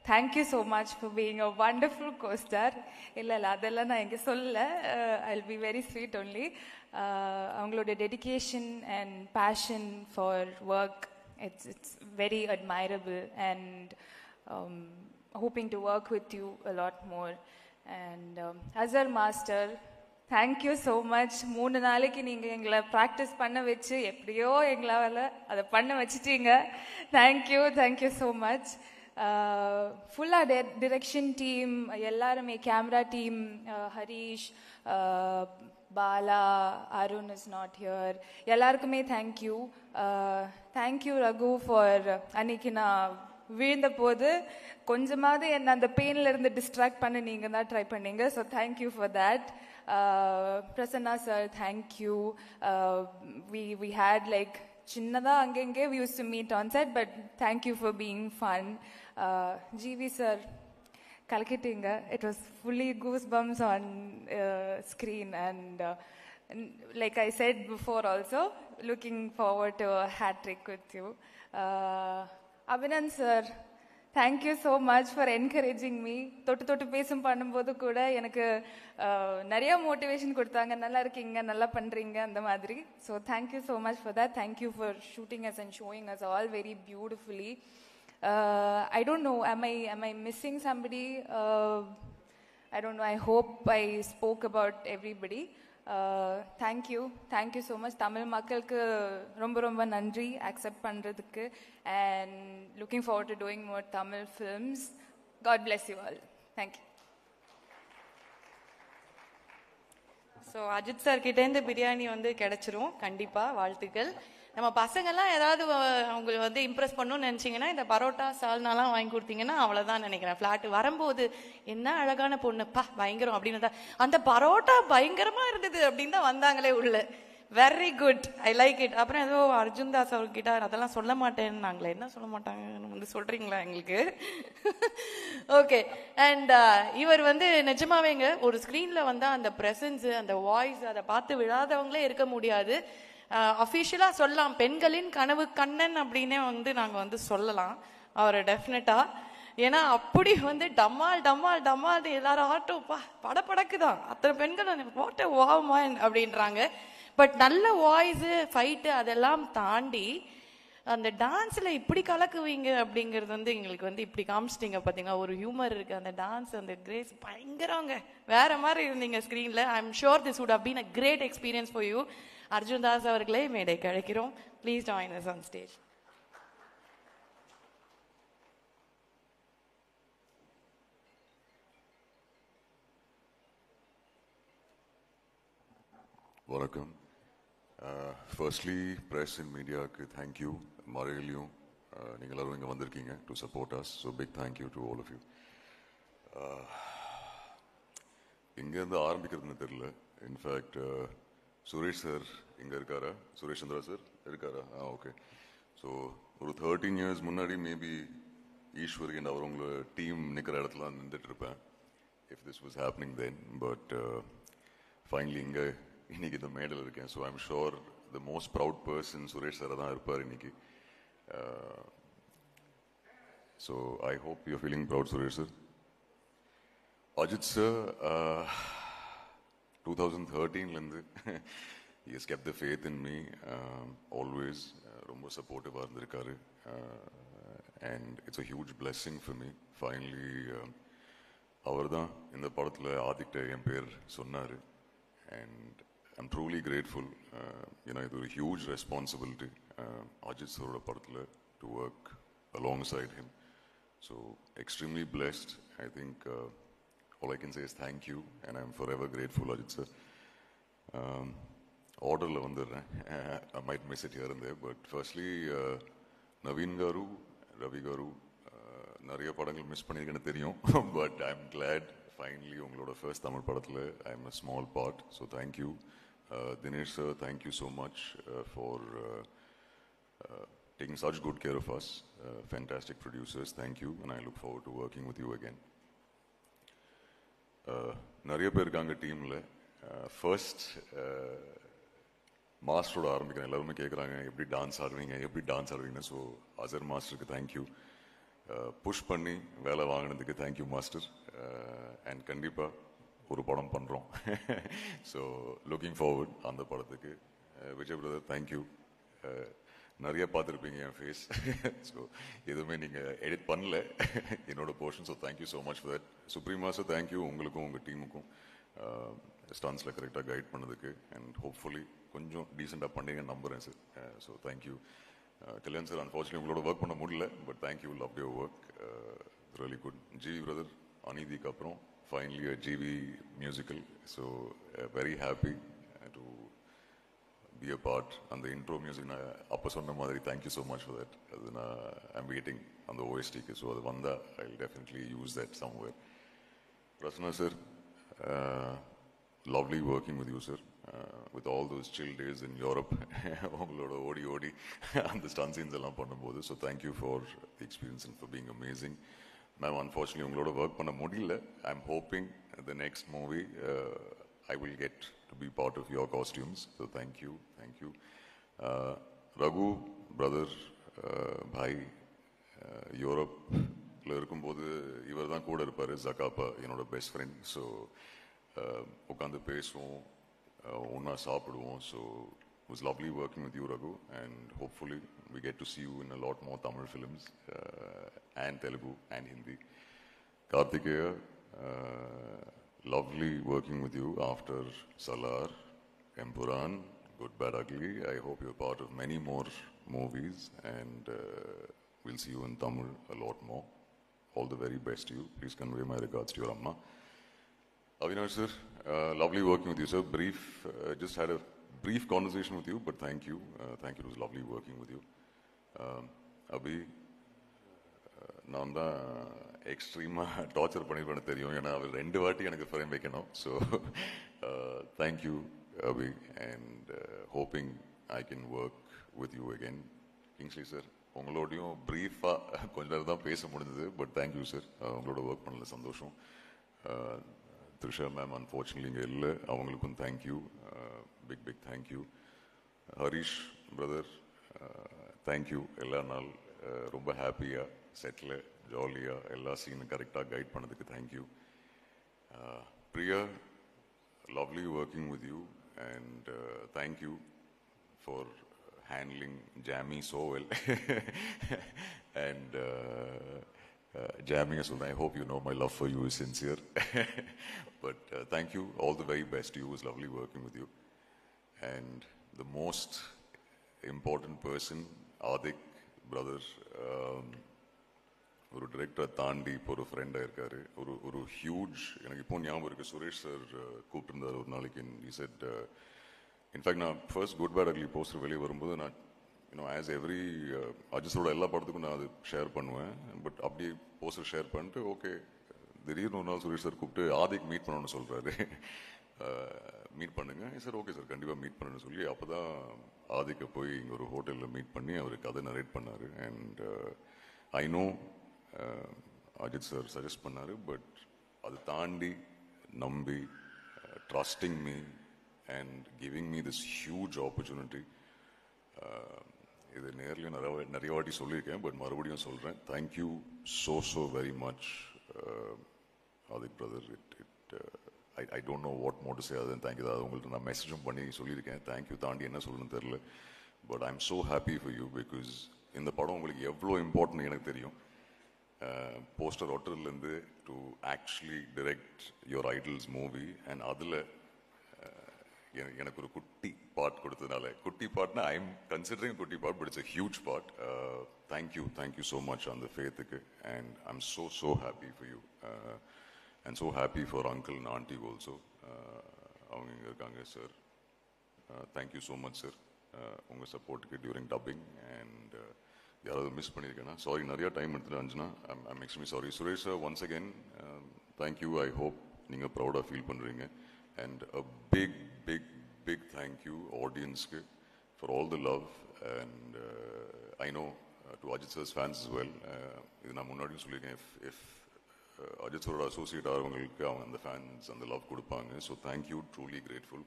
thank you so much for being a wonderful co-star. illa adella na enga solla, I'll be very sweet only. avangaloda dedication and passion for work, it's very admirable, and hoping to work with you a lot more. And Azhar Master, thank you so much. 3 நாளைக்கு நீங்கள் எங்களை practice பண்ண வச்சு எப்படியோ எங்களால் அதை பண்ண வச்சுட்டீங்க. Thank you so much. ஃபுல்லாக டிரெக்ஷன் டீம் எல்லாருமே, camera team, Harish, Bala, Arun is not here, எல்லாருக்குமே தேங்க்யூ. தேங்க்யூ ரகு ஃபார் அன்னைக்கு நான் விழுந்த போது கொஞ்சமாவது என்னை அந்த பெயினில் இருந்து டிஸ்ட்ராக்ட் பண்ண நீங்கள் தான் ட்ரை பண்ணீங்க. So thank you for that. Prasanna sir, thank you. We had like chinnada angenge we used to meet on set, but thank you for being fun. GV sir, kalkittinga, it was fully goosebumps on screen, and like I said before also, looking forward to a hat trick with you. Abhinand sir, thank you so much for encouraging me. தொட்டு பேசும் பண்ணும்போது கூட எனக்கு நிறைய motivation கொடுத்தாங்க. நல்லா இருக்கீங்க, நல்லா பண்ணுறீங்க, அந்த மாதிரி. So thank you so much for that. Thank you for shooting us and showing as all very beautifully. I don't know, am I missing somebody? I don't know, I hope I spoke about everybody. Thank you so much. Tamil மக்களுக்கு ரொம்ப நன்றி accept பண்றதுக்கு, and looking forward to doing more Tamil films. God bless you all. Thank you. So Ajith sir கிட்டேருந்து பிரியாணி வந்து கிடைச்சிரும் கண்டிப்பாக. வாழ்த்துக்கள். நம்ம பசங்கள்லாம் ஏதாவது அவங்களை வந்து இம்ப்ரெஸ் பண்ணணும்னு நினச்சிங்கன்னா இந்த பரோட்டா சால்னாலாம் வாங்கி கொடுத்தீங்கன்னா அவ்வளோதான் நினைக்கிறேன். ஃப்ளாட்டு வரும்போது என்ன அழகான பொண்ணுப்பா பயங்கரம் அப்படின்னு தான், அந்த பரோட்டா பயங்கரமாக இருந்தது அப்படின்னு தான் வந்தாங்களே உள்ள. Very good, I like it. அப்புறம் ஏதோ அர்ஜுன் தாஸ் அவர்கிட்ட அதெல்லாம் சொல்ல மாட்டேன்னு நாங்களே, என்ன சொல்ல மாட்டாங்கன்னு வந்து சொல்கிறீங்களா எங்களுக்கு? ஓகே. அண்ட் இவர் வந்து நிஜமாவேங்க ஒரு ஸ்க்ரீனில் வந்தால் அந்த ப்ரெசன்ஸு, அந்த வாய்ஸ், அதை பார்த்து விழாதவங்களே இருக்க முடியாது. அஃபிஷியலாக சொல்லலாம், பெண்களின் கனவு கண்ணன் அப்படின்னே வந்து நாங்கள் வந்து சொல்லலாம் அவரை டெஃபினட்டாக. ஏன்னா அப்படி வந்து டம்மால் டம்மால் டம்மால் எல்லாரும் ஆட்டோப்பா படப்படக்கு தான், அத்தனை பெண்கள் போட்ட வாவ்மான் அப்படின்றாங்க. பட் நல்ல வாய்ஸு, ஃபைட்டு அதெல்லாம் தாண்டி அந்த டான்ஸில் இப்படி கலக்குவீங்க அப்படிங்கிறது வந்து எங்களுக்கு வந்து இப்படி காமிச்சிட்டிங்க பார்த்தீங்கன்னா. ஒரு ஹியூமர் இருக்குது அந்த டான்ஸ், அந்த கிரேஸ் பயங்கரங்க வேற மாதிரி இருந்தீங்க ஸ்க்ரீனில். I am sure this would have been a great experience for you. Arjun Das அவர்களே மேடை கிடைக்கிறோம். Please join us on stage. வணக்கம். ஃபர்ஸ்ட்லி ப்ரெஸ் அண்ட் மீடியாவுக்கு தேங்க்யூ. மறையிலையும் நீங்கள் எல்லோரும் இங்கே வந்திருக்கீங்க to support us. So big thank you to all of you. எங்கேருந்து ஆரம்பிக்கிறதுன்னு தெரியல. இன்ஃபேக்ட் சுரேஷ் சார் இங்கே இருக்காரா? சுரேஷ் சந்திரா சார் இருக்காரா? ஓகே. ஸோ ஒரு 13 years முன்னாடி மேபி ஈஸ்வரி அண்ட் அவர் உங்களை டீம் நிற்கிற இடத்துல நின்றுட்டு இருப்பேன், if this was happening then. But finally இங்கே இன்னைக்கு இந்த மேடல் இருக்கேன். So I'm sure the most proud person Suresh sir தான் இருப்பார் இன்னைக்கு. So I hope you feeling proud Suresh sir. Ajith sir 2013லேருந்து he has kept the faith in me, always ரொம்ப சப்போர்ட்டிவாக இருந்திருக்காரு. And it's a huge blessing for me. Finally அவர் தான் இந்த படத்தில் ஆதிக்கிட்ட என் பேர் சொன்னார். And I'm truly grateful. ஏன்னா இது ஒரு ஹியூஜ் ரெஸ்பான்சிபிலிட்டி அஜித் சாரோட படத்தில் to work alongside him. So extremely blessed. I think all I can say is thank you and I'm forever grateful, Ajit sir. Orderல வந்துடுறேன். I might miss it here and there, but firstly Naveen car, Ravi car, நிறைய படங்கள் miss பண்ணியிருக்கேன்னு தெரியும். But I am glad finally உங்களோட first Tamil படத்தில் I am a small part. So thank you. Dinesh sir, thank you so much for taking such good care of us. Fantastic producers, thank you, and I look forward to working with you again. நிறைய பேர் இருக்காங்க டீமில். First மாஸ்டரோட ஆரம்பிக்கிறேன். எல்லாருமே கேட்குறாங்க எப்படி dance ஆடுவீங்கன்னு. So அசர் மாஸ்டருக்கு thank you. Push பண்ணி வேலை வாங்கினதுக்கு தேங்க்யூ மாஸ்டர். அண்ட் கண்டிப்பாக ஒரு படம் பண்ணுறோம். ஸோ லுக்கிங் ஃபார்வர்ட் அந்த படத்துக்கு. Vijay brother thank you. நிறைய பார்த்துருப்பீங்க என் ஃபேஸ். ஸோ எதுவுமே நீங்கள் எடிட் பண்ணல என்னோட portion. So thank you so much for that. சுப்ரீமா சார் தேங்க்யூ உங்களுக்கும் உங்கள் டீமுக்கும் ஸ்டன்ஸில் கரெக்டாக கைட் பண்ணதுக்கு. அண்ட் ஹோப்ஃபுல்லி கொஞ்சம் டீசெண்டாக பண்ணீங்கன்னு நம்புகிறேன் sir. So thank you. Kalyan sir unfortunately உங்களோட ஒர்க் பண்ண முடியல, but thank you, love your work, really good. GV brother அநீதிக்கு அப்புறம் finally GV musical. So very happy to be a part on the intro music. Na appa sonna madri thank you so much for that. Aduna I'm waiting on the OST, so adu vanda I'll definitely use that somewhere. Prasanna sir, lovely working with you sir, with all those chill days in Europe. ungaloda odi and the stunt scenes ellam பண்ணும்போது. So thank you for the experience and for being amazing. Ma'am, unfortunately ungaloda work பண்ண முடியல. I'm hoping the next movie I will get to be part of your costumes. So thank you. Raghu, brother, bhai, Europe, இருக்கும்போது இவர் தான் கூட இருப்பார், ஜக்காப்பா என்னோட best friend. So உட்காந்து பேசுவோம், ஒன்றா சாப்பிடுவோம். So it was lovely working with you, Raghu, and hopefully we get to see you in a lot more Tamil films and Telugu and Hindi. Karthikeya, lovely working with you after Salar, Empuran, Good Bad Ugly. I hope you're part of many more movies, and we'll see you in Tamil a lot more. All the very best to you. Please convey my regards to your Amma. Avinash sir, lovely working with you, sir. Just had a brief conversation with you, but thank you. Thank you. It was lovely working with you. Abhi, நான் தான் எக்ஸ்ட்ரீமாக torture பண்ணிருப்பேன்னு தெரியும், ஏன்னா அவர் 2 வாட்டி எனக்கு frame வைக்கணும். So thank you Abhi, and hoping I can work with you again. Kingsley sir, உங்களோடையும் ப்ரீஃபாக கொஞ்ச நேரம் தான் பேச முடிஞ்சது, பட் தேங்க்யூ சார். உங்களோட ஒர்க் பண்ணல சந்தோஷம். த்ரிஷா மேம் அன்ஃபார்ச்சுனேட்லி இங்கே இல்லை, அவங்களுக்கும் thank you, big thank you. Harish brother, thank you. எல்லா நாள் ரொம்ப ஹாப்பியாக செட்டில் ஜாலியாக எல்லா சீனும் கரெக்டாக கைட் பண்ணதுக்கு thank you. Priya, lovely working with you, and thank you for handling Jamie so well. And Jamie as well, I hope you know my love for you is sincere. But thank you, all the very best to you. It was lovely working with you. And the most important person, Adik brother, ஒரு டிரெக்டரை தாண்டி இப்போ ஒரு ஃப்ரெண்டாக இருக்காரு. ஒரு huge, எனக்கு இப்போ ஞாபகம் இருக்குது, சுரேஷ் சார் கூப்பிட்டுருந்தார் ஒரு நாளைக்கு. he said, இன்ஃபேக்ட் நான் first good bad ugly poster வெளியே வரும்போது நான் ஆஸ் எவ்ரி அஜிஸோட எல்லா படத்துக்கும் நான் அது ஷேர் பண்ணுவேன். பட் அப்படியே போஸ்டர் ஷேர் பண்ணிட்டு ஓகே, திடீர்னு ஒரு நாள் சுரேஷ் சார் கூப்பிட்டு ஆதிக்கு மீட் பண்ணணும்னு சொல்கிறாரு. மீட் பண்ணுங்க சார். ஓகே சார், கண்டிப்பாக மீட் பண்ணணும்னு சொல்லி அப்போ தான் ஆதிக்கை போய் இங்கே ஒரு ஹோட்டலில் மீட் பண்ணி அவர் கதை நரேட் பண்ணார். And I know Ajith sir suggest பண்ணார், பட் அதை தாண்டி நம்பி trusting me and giving me this huge opportunity. இது நேர்லையும் நிறைய வாட்டி சொல்லியிருக்கேன், பட் மறுபடியும் சொல்கிறேன், thank you so very much Adhik brother. I don't know what more to say other than thank you. உங்கள்கிட்ட நான் மெசேஜும் பண்ணி சொல்லியிருக்கேன், தேங்க்யூ தாண்டி என்ன சொல்லணும்னு தெரில. But I am so happy for you, because இந்த படம் உங்களுக்கு எவ்வளோ இம்பார்ட்டன்ட் எனக்கு தெரியும். போஸ்டர் ஒட்டர்லேருந்து to actually direct your idols movie, and அதில் எனக்கு ஒரு குட்டி பார்ட் கொடுத்ததுனால, குட்டி பார்ட்னா ஐ எம் கன்சிடரிங் குட்டி part, but it's a huge part. Thank you so much அந்த ஃபேத்துக்கு, and I am so happy for you. And so happy for uncle and auntie also. அவங்க இங்கே இருக்காங்க sir. Thank you so much sir உங்கள் சப்போர்ட்டுக்கு during dubbing. And யாராவது miss பண்ணியிருக்கேன்னா sorry, நிறையா டைம் எடுத்துகிட்டு அஞ்சுனா I'm extremely sorry. Suresh sir, once again thank you. I hope நீங்கள் ப்ரௌடாக ஃபீல் பண்ணுறீங்க. அண்ட் அ பிக் தேங்க்யூ ஆடியன்ஸ்க்கு for all the love. And I know to Ajith sir's fans as well. இது நான் முன்னாடியும் சொல்லியிருக்கேன், if அஜித் சரோட அசோசியேட் ஆகிறவங்களுக்கு அவங்க அந்த ஃபேன்ஸ் அந்த லவ் கொடுப்பாங்க. So thank you, truly grateful.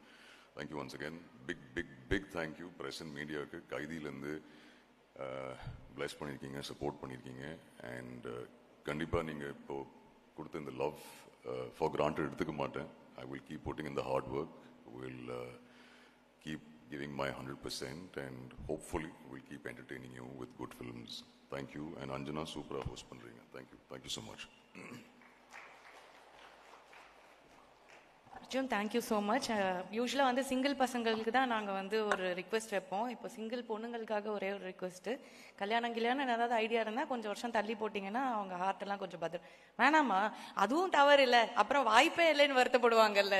Thank you once again. Big thank you press and மீடியாவுக்கு. கைதியிலேருந்து பிளஸ் பண்ணியிருக்கீங்க, சப்போர்ட் பண்ணியிருக்கீங்க. அண்ட் கண்டிப்பாக நீங்கள் இப்போது கொடுத்த இந்த லவ் ஃபார் கிராண்டட் எடுத்துக்க மாட்டேன். I will keep putting in the hard work, will keep giving my 100%, and hopefully we'll keep entertaining you with good films. Thank you. And Anjana, super host பண்றீங்க. Thank you so much. Arjun, thank you so much. யூஸ்வலாக வந்து single பசங்களுக்கு தான் நாங்கள் வந்து ஒரு request வைப்போம். இப்போ சிங்கிள் பொண்ணுங்களுக்காக ஒரே ஒரு ரிக்வெஸ்ட்டு, கல்யாணம் ஏதாவது ஐடியா இருந்தால் கொஞ்சம் வருஷம் தள்ளி போட்டிங்கன்னா அவங்க ஹார்ட்டெல்லாம் கொஞ்சம் பத்திரம். வேணாமா, அதுவும் டவர் இல்லை, அப்புறம் வாய்ப்பே இல்லைன்னு வருத்தப்படுவாங்கல்ல,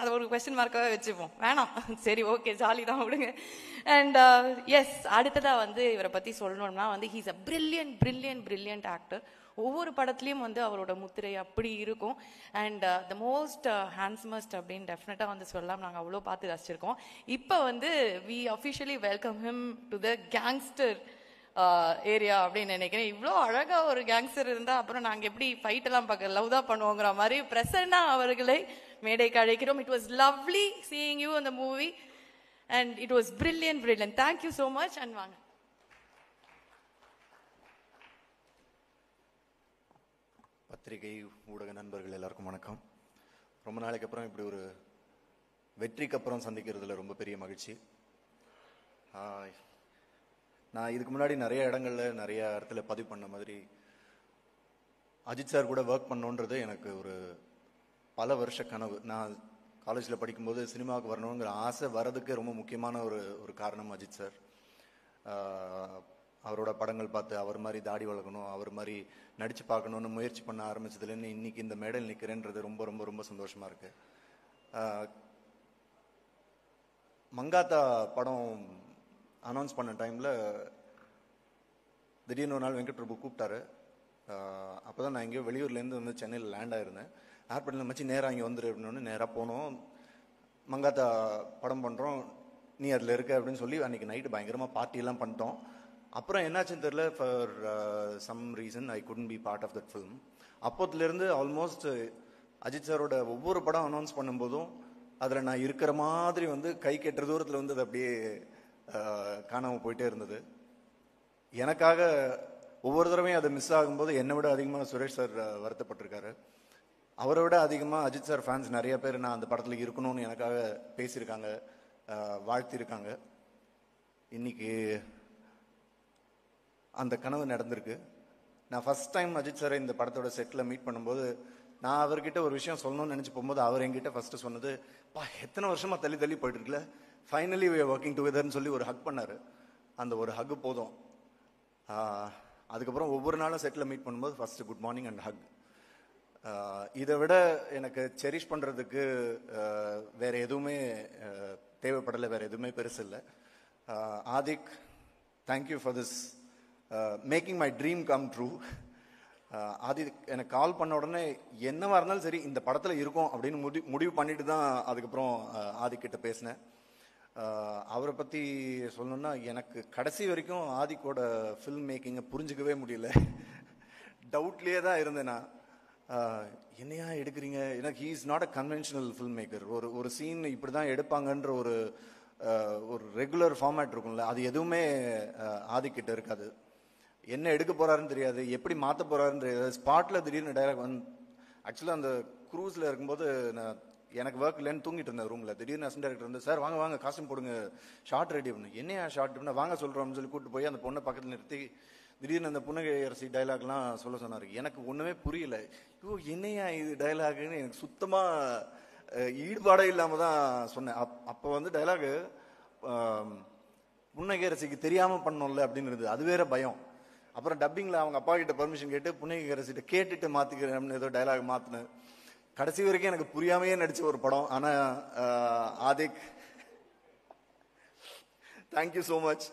அது ஒரு கொஸ்டின் மார்க்காகவே வச்சுப்போம். வேணாம், சரி ஓகே, ஜாலி தான் விடுங்க. அண்ட் எஸ், அடுத்ததாக வந்து இவரை பற்றி சொல்லணும்னா வந்து ஹீஸ் அ பிரில்லியன்ட் ஆக்டர். ஒவ்வொரு படத்துலையும் வந்து அவரோட முத்திரை அப்படி இருக்கும். அண்ட் த மோஸ்ட் ஹேண்ட்ஸமஸ்ட் அப்படின்னு டெஃபினட்டாக வந்து சொல்லலாம். நாங்கள் அவ்வளோ பார்த்து ரசிச்சிருக்கோம். இப்போ வந்து we officially welcome him to the gangster area அப்படின்னு நினைக்கிறேன். இவ்வளோ அழகாக ஒரு கேங்ஸ்டர் இருந்தால் அப்புறம் நாங்கள் எப்படி ஃபைட்டெல்லாம் பார்க்க லவ் தான் பண்ணுவோங்கிற மாதிரி பிரசன்னா அவர்களை மேடைக்கு அழைக்கிறோம். It was lovely seeing you in the movie and it was brilliant. Thank you so much. And வாங்க. பத்திரிகை ஊடக நண்பர்கள் எல்லாருக்கும் வணக்கம். ரொம்ப நாளைக்கு அப்புறம் இப்படி ஒரு வெற்றிக்கு அப்புறம் சந்திக்கிறதுல ரொம்ப பெரிய மகிழ்ச்சி. நான் இதுக்கு முன்னாடி நிறைய இடத்துல பதிவு பண்ண மாதிரி அஜித் சார் கூட ஒர்க் பண்ணோன்றது எனக்கு ஒரு பல வருஷ கனவு. நான் காலேஜில் படிக்கும்போது சினிமாவுக்கு வரணுங்கிற ஆசை வரதுக்கு ரொம்ப முக்கியமான ஒரு காரணம் அஜித் சார். அவரோட படங்கள் பார்த்து அவர் மாதிரி தாடி வளர்க்கணும், அவர் மாதிரி நடித்து பார்க்கணுன்னு முயற்சி பண்ண ஆரம்பிச்சதுலேருந்து இன்னைக்கு இந்த மேடையில் நிற்கிறேன்றது ரொம்ப ரொம்ப ரொம்ப சந்தோஷமாக இருக்கு. மங்காத்தா படம் அனௌன்ஸ் பண்ண டைமில் திடீர்னு ஒரு நாள் வெங்கட் பிரபு கூப்பிட்டாரு. அப்போ தான் நான் எங்கேயோ வெளியூர்லேருந்து வந்து சென்னையில் லேண்ட் ஆயிருந்தேன். ஏர்போர்ட்டில் மச்சி நேராக இங்கே வந்துரு அப்படின்னு நேராக போனோம். மங்காத்தா படம் பண்ணுறோம், நீ அதில் இருக்க அப்படின்னு சொல்லி அன்றைக்கி நைட்டு பயங்கரமாக பார்ட்டியெல்லாம் பண்ணிட்டோம். அப்புறம் என்னாச்சுன்னு தெரியல, for some reason I couldn't be part of that film. அப்போத்துலேருந்து ஆல்மோஸ்ட் அஜித் சாரோட ஒவ்வொரு படம் அனௌன்ஸ் பண்ணும்போதும் அதில் நான் இருக்கிற மாதிரி வந்து கை கெட்டுற தூரத்தில் வந்து அது அப்படியே காணாமல் போயிட்டே இருந்தது. எனக்காக ஒவ்வொரு தடவையும் அது மிஸ் ஆகும்போது என்னை விட அதிகமாக சுரேஷ் சார் வருத்தப்பட்டிருக்காரு. அவரை விட அதிகமாக அஜித் சார் ஃபேன்ஸ் நிறைய பேர் நான் அந்த படத்தில் இருக்கணும்னு எனக்காக பேசியிருக்காங்க, வாழ்த்திருக்காங்க. இன்னைக்கு அந்த கனவு நடந்திருக்கு. நான் ஃபர்ஸ்ட் டைம் அஜித் சாரை இந்த படத்தோட செட்டில் மீட் பண்ணும்போது நான் அவர்கிட்ட ஒரு விஷயம் சொல்லணும்னு நினச்சி போகும்போது அவர் என்கிட்ட ஃபர்ஸ்ட் சொன்னது, எத்தனை வருஷமா தள்ளி தள்ளி போயிட்டு இருக்குல்ல, ஃபைனலி வி ஆர் ஒர்க்கிங் டுகெதர்னு சொல்லி ஒரு ஹக் பண்ணார். அந்த ஒரு ஹக் போதும். அதுக்கப்புறம் ஒவ்வொரு நாளும் செட்டில் மீட் பண்ணும்போது first good morning and Haq. இதை விட எனக்கு செரிஷ் பண்ணுறதுக்கு வேற எதுவுமே தேவைப்படலை, வேற எதுவுமே பெருசு இல்லை. Adhik, thank you for this making my dream come true. Adhik எனக்கு கால் பண்ண உடனே என்னவா இருந்தாலும் சரி இந்த படத்தில் இருக்கும் அப்படின்னு முடிவு பண்ணிட்டு தான் அதுக்கப்புறம் ஆதிக் கிட்ட பேசினேன். அவரை பற்றி சொல்லணும்னா எனக்கு கடைசி வரைக்கும் ஆதிக்கோட ஃபில்ம் மேக்கிங்கை புரிஞ்சிக்கவே முடியல. டவுட்லேயே தான் இருந்தேன் நான். என்னையா எடுக்கிறீங்க, எனக்கு he is not a conventional film maker. ஒரு சீன் இப்படி தான் எடுப்பாங்கன்ற ஒரு ரெகுலர் ஃபார்மேட் இருக்கும்ல, அது எதுவுமே ஆதிக்கிட்ட இருக்காது. என்ன எடுக்க போறாருன்னு தெரியாது, எப்படி மாற்ற போறாருன்னு தெரியாது. ஸ்பாட்டில் திடீர்னு டைலாக் ஆக்சுவலாக அந்த க்ரூஸில் இருக்கும்போது நான் எனக்கு ஒர்க் இல்லைன்னு தூங்கிட்டு இருந்தேன் ரூமில். திடீர்னு அசிஸ்டன்ட் டைரக்டர் வந்து, சார் வாங்க வாங்க காஸ்டியூம் போடுங்க, ஷார்ட் ரெடி பண்ணு. என்னையா ஷார்ட் பண்ண வாங்க சொல்கிறோம்னு சொல்லி கூப்பிட்டு போய் அந்த பொண்ணை பக்கத்தில் நிறுத்தி திடீர்னு அந்த புன்னகை அரசி டைலாக்லாம் சொல்ல சொன்னார். எனக்கு ஒன்றுமே புரியல. ஐயோ என்னையா இது டைலாக்னு எனக்கு சுத்தமாக ஈடுபாடே இல்லாமல் தான் சொன்னேன். அப்போ வந்து டைலாகு புன்னகை அரசிக்கு தெரியாமல் பண்ணோம்ல அப்படின்னு இருந்தது, அது வேற பயம். அப்புறம் டப்பிங்கில் அவங்க அப்பா கிட்ட பர்மிஷன் கேட்டு புன்னகை அரசிட்ட கேட்டுட்டு மாற்றிக்கிறேன் ஏதோ டைலாக் மாற்றினேன். கடைசி வரைக்கும் எனக்கு புரியாமையே நடிச்ச ஒரு படம். ஆனால் Adhik, thank you so much.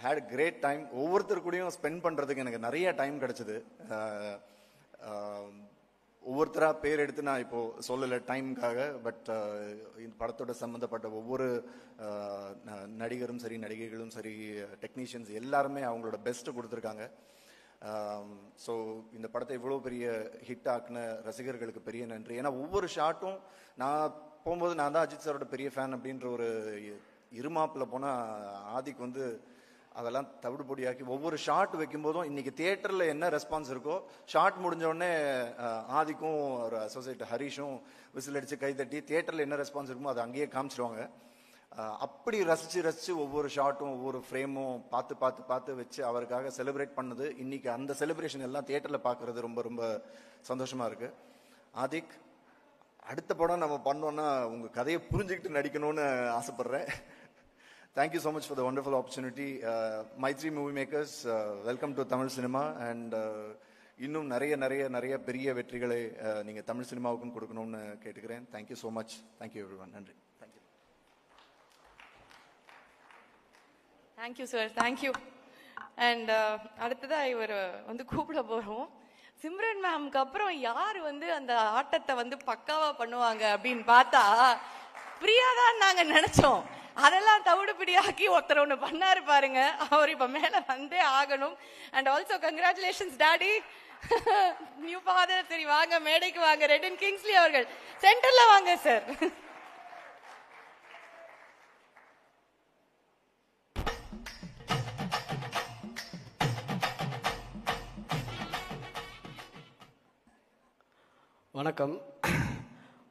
Had great time. ஒவ்வொருத்தர் கூடயும் ஸ்பெண்ட் பண்ணுறதுக்கு எனக்கு நிறைய டைம் கிடைச்சது. ஒவ்வொருத்தராக பேர் எடுத்து நான் இப்போ சொல்லலை டைமுக்காக. பட் இந்த படத்தோட சம்மந்தப்பட்ட ஒவ்வொரு நடிகரும் சரி, நடிகைகளும் சரி, டெக்னீஷியன்ஸ் எல்லாருமே அவங்களோட பெஸ்ட்டு கொடுத்துருக்காங்க. ஸோ இந்த படத்தை இவ்வளோ பெரிய ஹிட் ஆக்குன ரசிகர்களுக்கு பெரிய நன்றி. ஏன்னா ஒவ்வொரு ஷாட்டும் நான் போகும்போது நான் தான் அஜித் சாரோட பெரிய ஃபேன் அப்படின்ற ஒரு இருமாப்பில் போனால் ஆதிக் வந்து அதெல்லாம் தவிடுபொடியாக்கி ஒவ்வொரு ஷாட் வைக்கும்போதும் இன்னைக்கு தியேட்டரில் என்ன ரெஸ்பான்ஸ் இருக்கோ ஷாட் முடிஞ்சோடனே ஆதிக்கும் ஒரு அசோசியேட் ஹரிஷும் விசில் அடித்து கைத்தட்டி தியேட்டரில் என்ன ரெஸ்பான்ஸ் இருக்குமோ அதை அங்கேயே காமிச்சிருவாங்க. அப்படி ரசித்து ஒவ்வொரு ஷாட்டும் ஒவ்வொரு ஃப்ரேமும் பார்த்து வச்சு அவருக்காக செலிப்ரேட் பண்ணது. இன்னைக்கு அந்த செலிப்ரேஷன் எல்லாம் தியேட்டரில் பார்க்குறது ரொம்ப ரொம்ப சந்தோஷமாக இருக்குது. ஆதிக், அடுத்த படம் நம்ம பண்ணோன்னா உங்கள் கதையை புரிஞ்சுக்கிட்டு நடிக்கணும்னு ஆசைப்பட்றேன். Thank you so much for the wonderful opportunity. Maitri Movie Makers, welcome to Tamil cinema and இன்னும் நிறைய பெரிய வெற்றிகளை நீங்கள் தமிழ் சினிமாவுக்கும் கொடுக்கணும்னு கேட்டுக்கிறேன். Thank you so much. Thank you everyone. நன்றி. Thank you. Thank you sir, thank you. And அடுத்ததாக இவர் வந்து கூப்பிட போகிறோம். சிம்ரன் மேம்க்கு அப்புறம் யார் வந்து அந்த ஆட்டத்தை வந்து பக்காவாக பண்ணுவாங்க அப்படின்னு பார்த்தா பிரியா தான் நாங்கள் நினச்சோம். அதெல்லாம் தவிடுபிடியாக்கி ஒருத்தர் ஒன்று பண்ணாரு பாருங்க, அவர் இப்போ மேலே வந்தே ஆகணும். And also congratulations daddy, new father. சரி வாங்க மேடைக்கு வாங்க. ரெடன் கிங்ஸ்லி அவர்கள் சென்டர்ல வாங்க சார். வணக்கம்.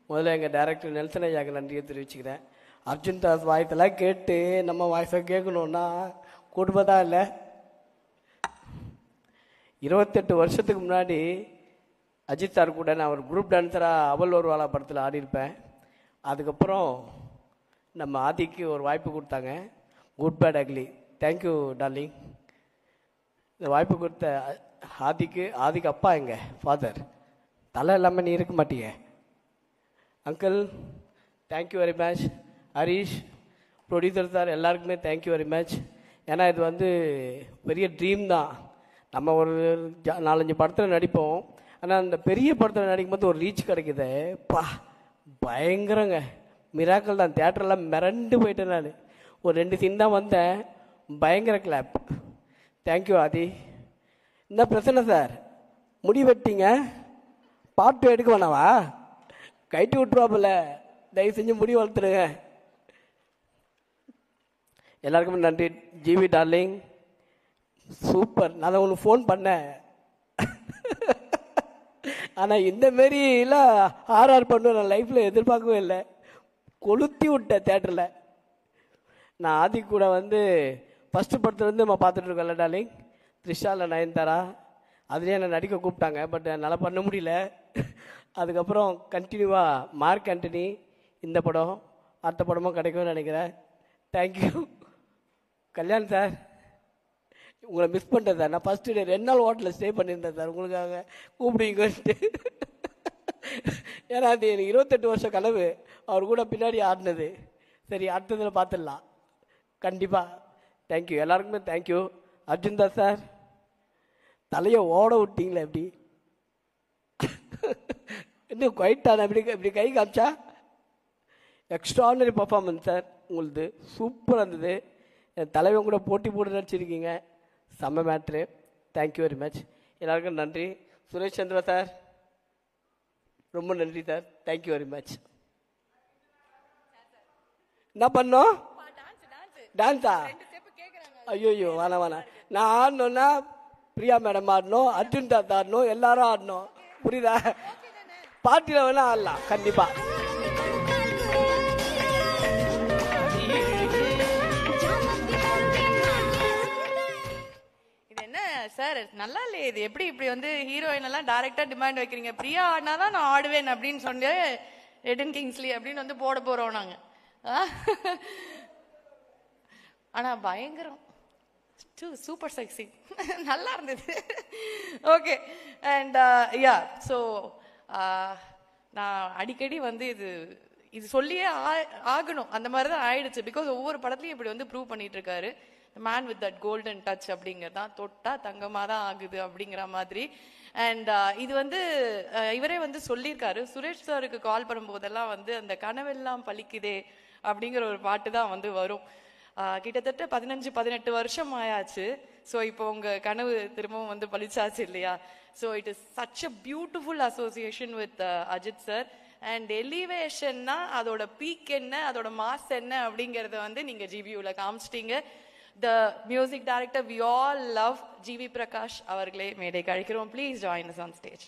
முதல்ல எங்கள் டைரக்டர் நெல்சன் ஐயாவுக்கு நன்றியை தெரிவிச்சுக்கிறேன். அர்ஜுன் தாஸ் வாய்ஸெல்லாம் கேட்டு நம்ம வாய்ஸை கேட்கணுன்னா குடும்பம் தான் இல்லை. 28 வருஷத்துக்கு முன்னாடி அஜித் சார் கூட நான் ஒரு குரூப் டான்ஸராக அவள் ஒரு வாழா படத்தில் ஆடியிருப்பேன். அதுக்கப்புறம் நம்ம ஆதிக்கு ஒரு வாய்ப்பு கொடுத்தாங்க, good bad ugly. Thank you darling. இந்த வாய்ப்பு கொடுத்த ஆதிக்கு அப்பா எங்க ஃபாதர், தலை இல்லாமல் நீ இருக்க மாட்டீங்க uncle. Thank you very much. Harish producer sir எல்லாருக்குமே தேங்க்யூ வெரி மச். ஏன்னா இது வந்து பெரிய ட்ரீம் தான். நம்ம ஒரு 4-5 படத்தில் நடிப்போம், ஆனால் அந்த பெரிய படத்தில் நடிக்கும்போது ஒரு ரீச் கிடைக்குது. பா பயங்கரங்க, மிராக்கள் தான். தியேட்டர்லாம் மிரண்டு போயிட்டேன் நான். ஒரு 2 சீன் தான் வந்தேன், பயங்கர கிளாப். தேங்க்யூ ஆதி. என்ன பிரச்சனை சார், முடி வெட்டிங்க, பாட்டு எடுக்க வேணாவா? கைட்டு விட்டுருவாப்பில்ல, தயவு செஞ்சு முடி வளர்த்துருங்க. எல்லாருக்குமே நன்றி. GV darling super. நான் தான் உனக்கு ஃபோன் பண்ணேன், ஆனால் இந்தமாரிலாம் ஆர்ஆர் பண்ண நான் லைஃப்பில் எதிர்பார்க்கவே இல்லை. கொளுத்தி விட்டேன் தேட்டரில். நான் ஆதி கூட வந்து ஃபஸ்ட்டு படத்துலேருந்து நம்ம பார்த்துட்ருக்கோம்ல டார்லிங், த்ரிஷாவில் நயன்தாரா, அதுலேயே என்னை நடிக்க கூப்பிட்டாங்க, பட் என்னால் பண்ண முடியல. அதுக்கப்புறம் கண்டினியூவாக மார்க் ஆண்டனி, இந்த படம் அடுத்த படமும் கிடைக்கும்னு நினைக்கிறேன். தேங்க்யூ. கல்யாண் சார், உங்களை மிஸ் பண்ணிட்டேன் சார். நான் ஃபஸ்ட்டு டே 2 நாள் ஹோட்டலில் ஸ்டே பண்ணியிருந்தேன் சார், உங்களுக்காக கூப்பிடுவீங்கன்ட்டு. ஏன்னா அது எனக்கு 28 வருஷம் கனவு அவர் கூட பின்னாடி ஆடினது. சரி, அடுத்ததில் பார்த்துடலாம் கண்டிப்பாக. தேங்க்யூ எல்லாருக்குமே தேங்க்யூ. அர்ஜுன் தாஸ் சார், தலையை ஓட விட்டீங்களே எப்படி, இன்னும் குவைட்டான இப்படி கை காமிச்சா. எக்ஸ்ட்ரானரி பர்ஃபார்மன்ஸ் சார் உங்களுது, சூப்பராக இருந்தது. என் தலைவன் கூட போட்டி போட்டு நடிச்சிருக்கீங்க, செம்ம மேட்ரு. Thank you very much. எல்லாருக்கும் நன்றி. சுரேஷ் சந்திரா சார் ரொம்ப நன்றி சார். Thank you very much. என்ன பண்ணோம்? டான்ஸா? ஐயோ வேணாம். நான் ஆடணும்னா பிரியா மேடம் ஆடணும், அர்ஜுன் தாஸ் ஆடணும், எல்லாரும் ஆடணும். புரியுதா? பார்ட்டியில் வேணா ஆடலாம் கண்டிப்பாக. இது என்ன சார் நல்லா இல்லையே, இது எப்படி இப்படி வந்து ஹீரோயின் எல்லாம் டைரக்டா டிமாண்ட் வைக்கிறீங்க? பிரியா ஆடினாதான் நான் ஆடுவேன் அப்படின்னு சொல்லி எடன் கிங்ஸ்லி அப்படின்னு வந்து போட போறோம் நாங்க. ஆனா பயங்கரம், சூப்பர் செக்ஸி, நல்லா இருந்தது. ஓகே. அண்ட் யா, ஸோ நான் அடிக்கடி வந்து இது சொல்லியே ஆகணும், அந்த மாதிரி தான் ஆயிடுச்சு. பிகாஸ் ஒவ்வொரு படத்துலையும் இப்படி வந்து ப்ரூவ் பண்ணிட்டு இருக்காரு. Man with that golden touch அப்படிங்கிறதான், தொட்டா தங்கமாக தான் ஆகுது அப்படிங்கிற மாதிரி. அண்ட் இது வந்து இவரே வந்து சொல்லியிருக்காரு. சுரேஷ் சாருக்கு கால் பண்ணும்போதெல்லாம் வந்து அந்த கனவெல்லாம் பலிக்குதே அப்படிங்கிற ஒரு பாட்டு தான் வந்து வரும். கிட்டத்தட்ட 15-18 வருஷம் ஆயாச்சு. ஸோ இப்போ உங்கள் கனவு திரும்பவும் வந்து பழிச்சாச்சு இல்லையா? So it is such a beautiful association with Ajith sir. And எலிவேஷன்னா அதோட பீக் என்ன, அதோட மாஸ் என்ன அப்படிங்கிறத வந்து நீங்கள் ஜிபியூவில் காமிச்சிட்டீங்க. The music director we all love GV Prakash அவர்களே மேடை கழிக்கிறோம். Please join us on stage.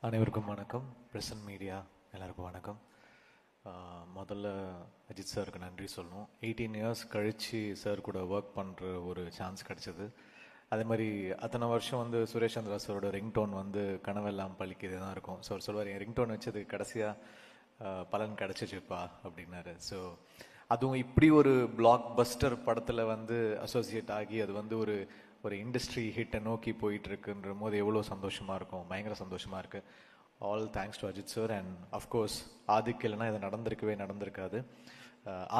அனைவருக்கும் வணக்கம். பிரசன்ட் மீடியா எல்லாருக்கும் வணக்கம். முதல்ல அஜித் சாருக்கு நன்றி சொல்லணும். 18 இயர்ஸ் கழித்து சார் கூட ஒர்க் பண்ணுற ஒரு சான்ஸ் கிடச்சிது. அதே மாதிரி அத்தனை வருஷம் வந்து சுரேஷ் சந்திரா சாரோட ரிங்டோன் வந்து கனவெல்லாம் பழிக்கிறது தான் இருக்கும். ஸோ அவர் சொல்வார், என் ரிங்டோன் வச்சது கடைசியாக பலன் கிடச்சிச்சுப்பா அப்படின்னாரு. ஸோ அதுவும் இப்படி ஒரு பிளாக் பஸ்டர் படத்தில் வந்து அசோசியேட் ஆகி அது வந்து ஒரு இண்டஸ்ட்ரி ஹிட்டை நோக்கி போயிட்டு இருக்குன்ற போது எவ்வளோ சந்தோஷமாக இருக்கும், பயங்கர சந்தோஷமாக இருக்குது. All thanks to Ajith sir. And of course Adhik இல்லைனா இது நடந்திருக்காது.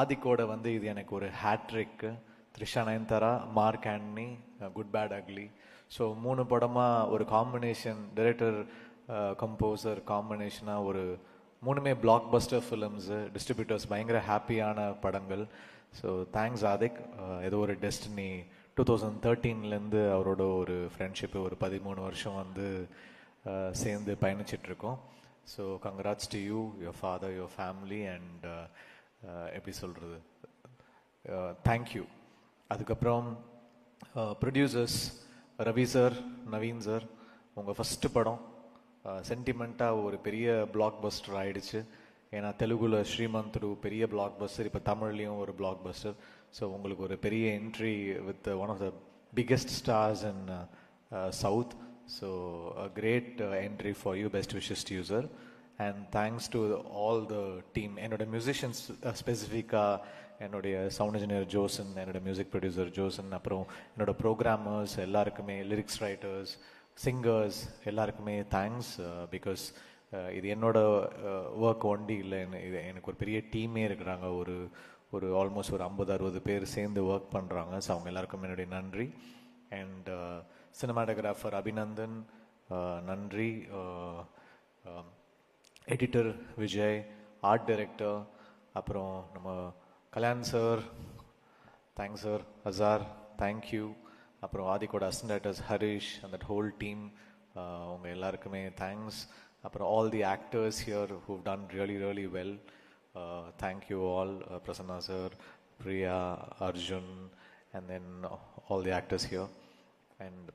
ஆதிக்கோட வந்து இது எனக்கு ஒரு hat trick. Trisha Nayanthara, Mark Antony, good bad ugly. So 3 படமாக ஒரு காம்பினேஷன், டைரக்டர் கம்போசர் காம்பினேஷனாக ஒரு 3மே பிளாக் பஸ்டர் ஃபிலிம்ஸு, டிஸ்ட்ரிபியூட்டர்ஸ் பயங்கர ஹாப்பியான படங்கள். So thanks Adhik. ஏதோ ஒரு டெஸ்டினி 2013லேருந்து அவரோட ஒரு ஃப்ரெண்ட்ஷிப்பு ஒரு 13 வருஷம் வந்து சேர்ந்து பயணிச்சிட்ருக்கோம். So congrats to you, your father, your family. And எப்படி சொல்கிறது, தேங்க்யூ. அதுக்கப்புறம் producers Ravi sir, Naveen sir, உங்கள் ஃபஸ்ட்டு படம் சென்டிமெண்ட்டாக ஒரு பெரிய பிளாக் பஸ்டர் ஆயிடுச்சு. ஏன்னா தெலுங்குல ஸ்ரீமந்த்ரு பெரிய பிளாக் பஸ்டர், இப்போ தமிழ்லேயும் ஒரு பிளாக் பஸ்டர். ஸோ உங்களுக்கு ஒரு பெரிய entry with one of the biggest stars in south. So a great entry for you. Best wishes to you sir. And thanks to all the team. என்னோட மியூசிஷியன்ஸ் ஸ்பெசிஃபிக்காக என்னுடைய சவுண்ட் இன்ஜினியர் ஜோசன், என்னோட music producer ஜோசன், அப்புறம் என்னோட programmers எல்லாருக்குமே, lyrics writers, singers எல்லாருக்குமே thanks. Because இது என்னோட ஒர்க் ஒண்டி இல்லை, இது எனக்கு ஒரு பெரிய டீமே இருக்கிறாங்க. ஒரு ஆல்மோஸ்ட் ஒரு 50-60 பேர் சேர்ந்து ஒர்க் பண்ணுறாங்க. ஸோ அவங்க எல்லாருக்கும் என்னுடைய நன்றி. அண்ட் சினிமாட்டோகிராஃபர் அபிநந்தன் நன்றி, எடிட்டர் விஜய், ஆர்ட் டைரக்டர், அப்புறம் நம்ம Kalyan sir, thanks sir, Azar, thank you, அப்புறம் ஆதிக்கோட assistant directors Harish and that whole team, அவங்க எல்லாருக்குமே தேங்க்ஸ். அப்புறம் all the actors here who've done really well, thank you all. Prasanna sir, Priya, Arjun, and then all the actors here. And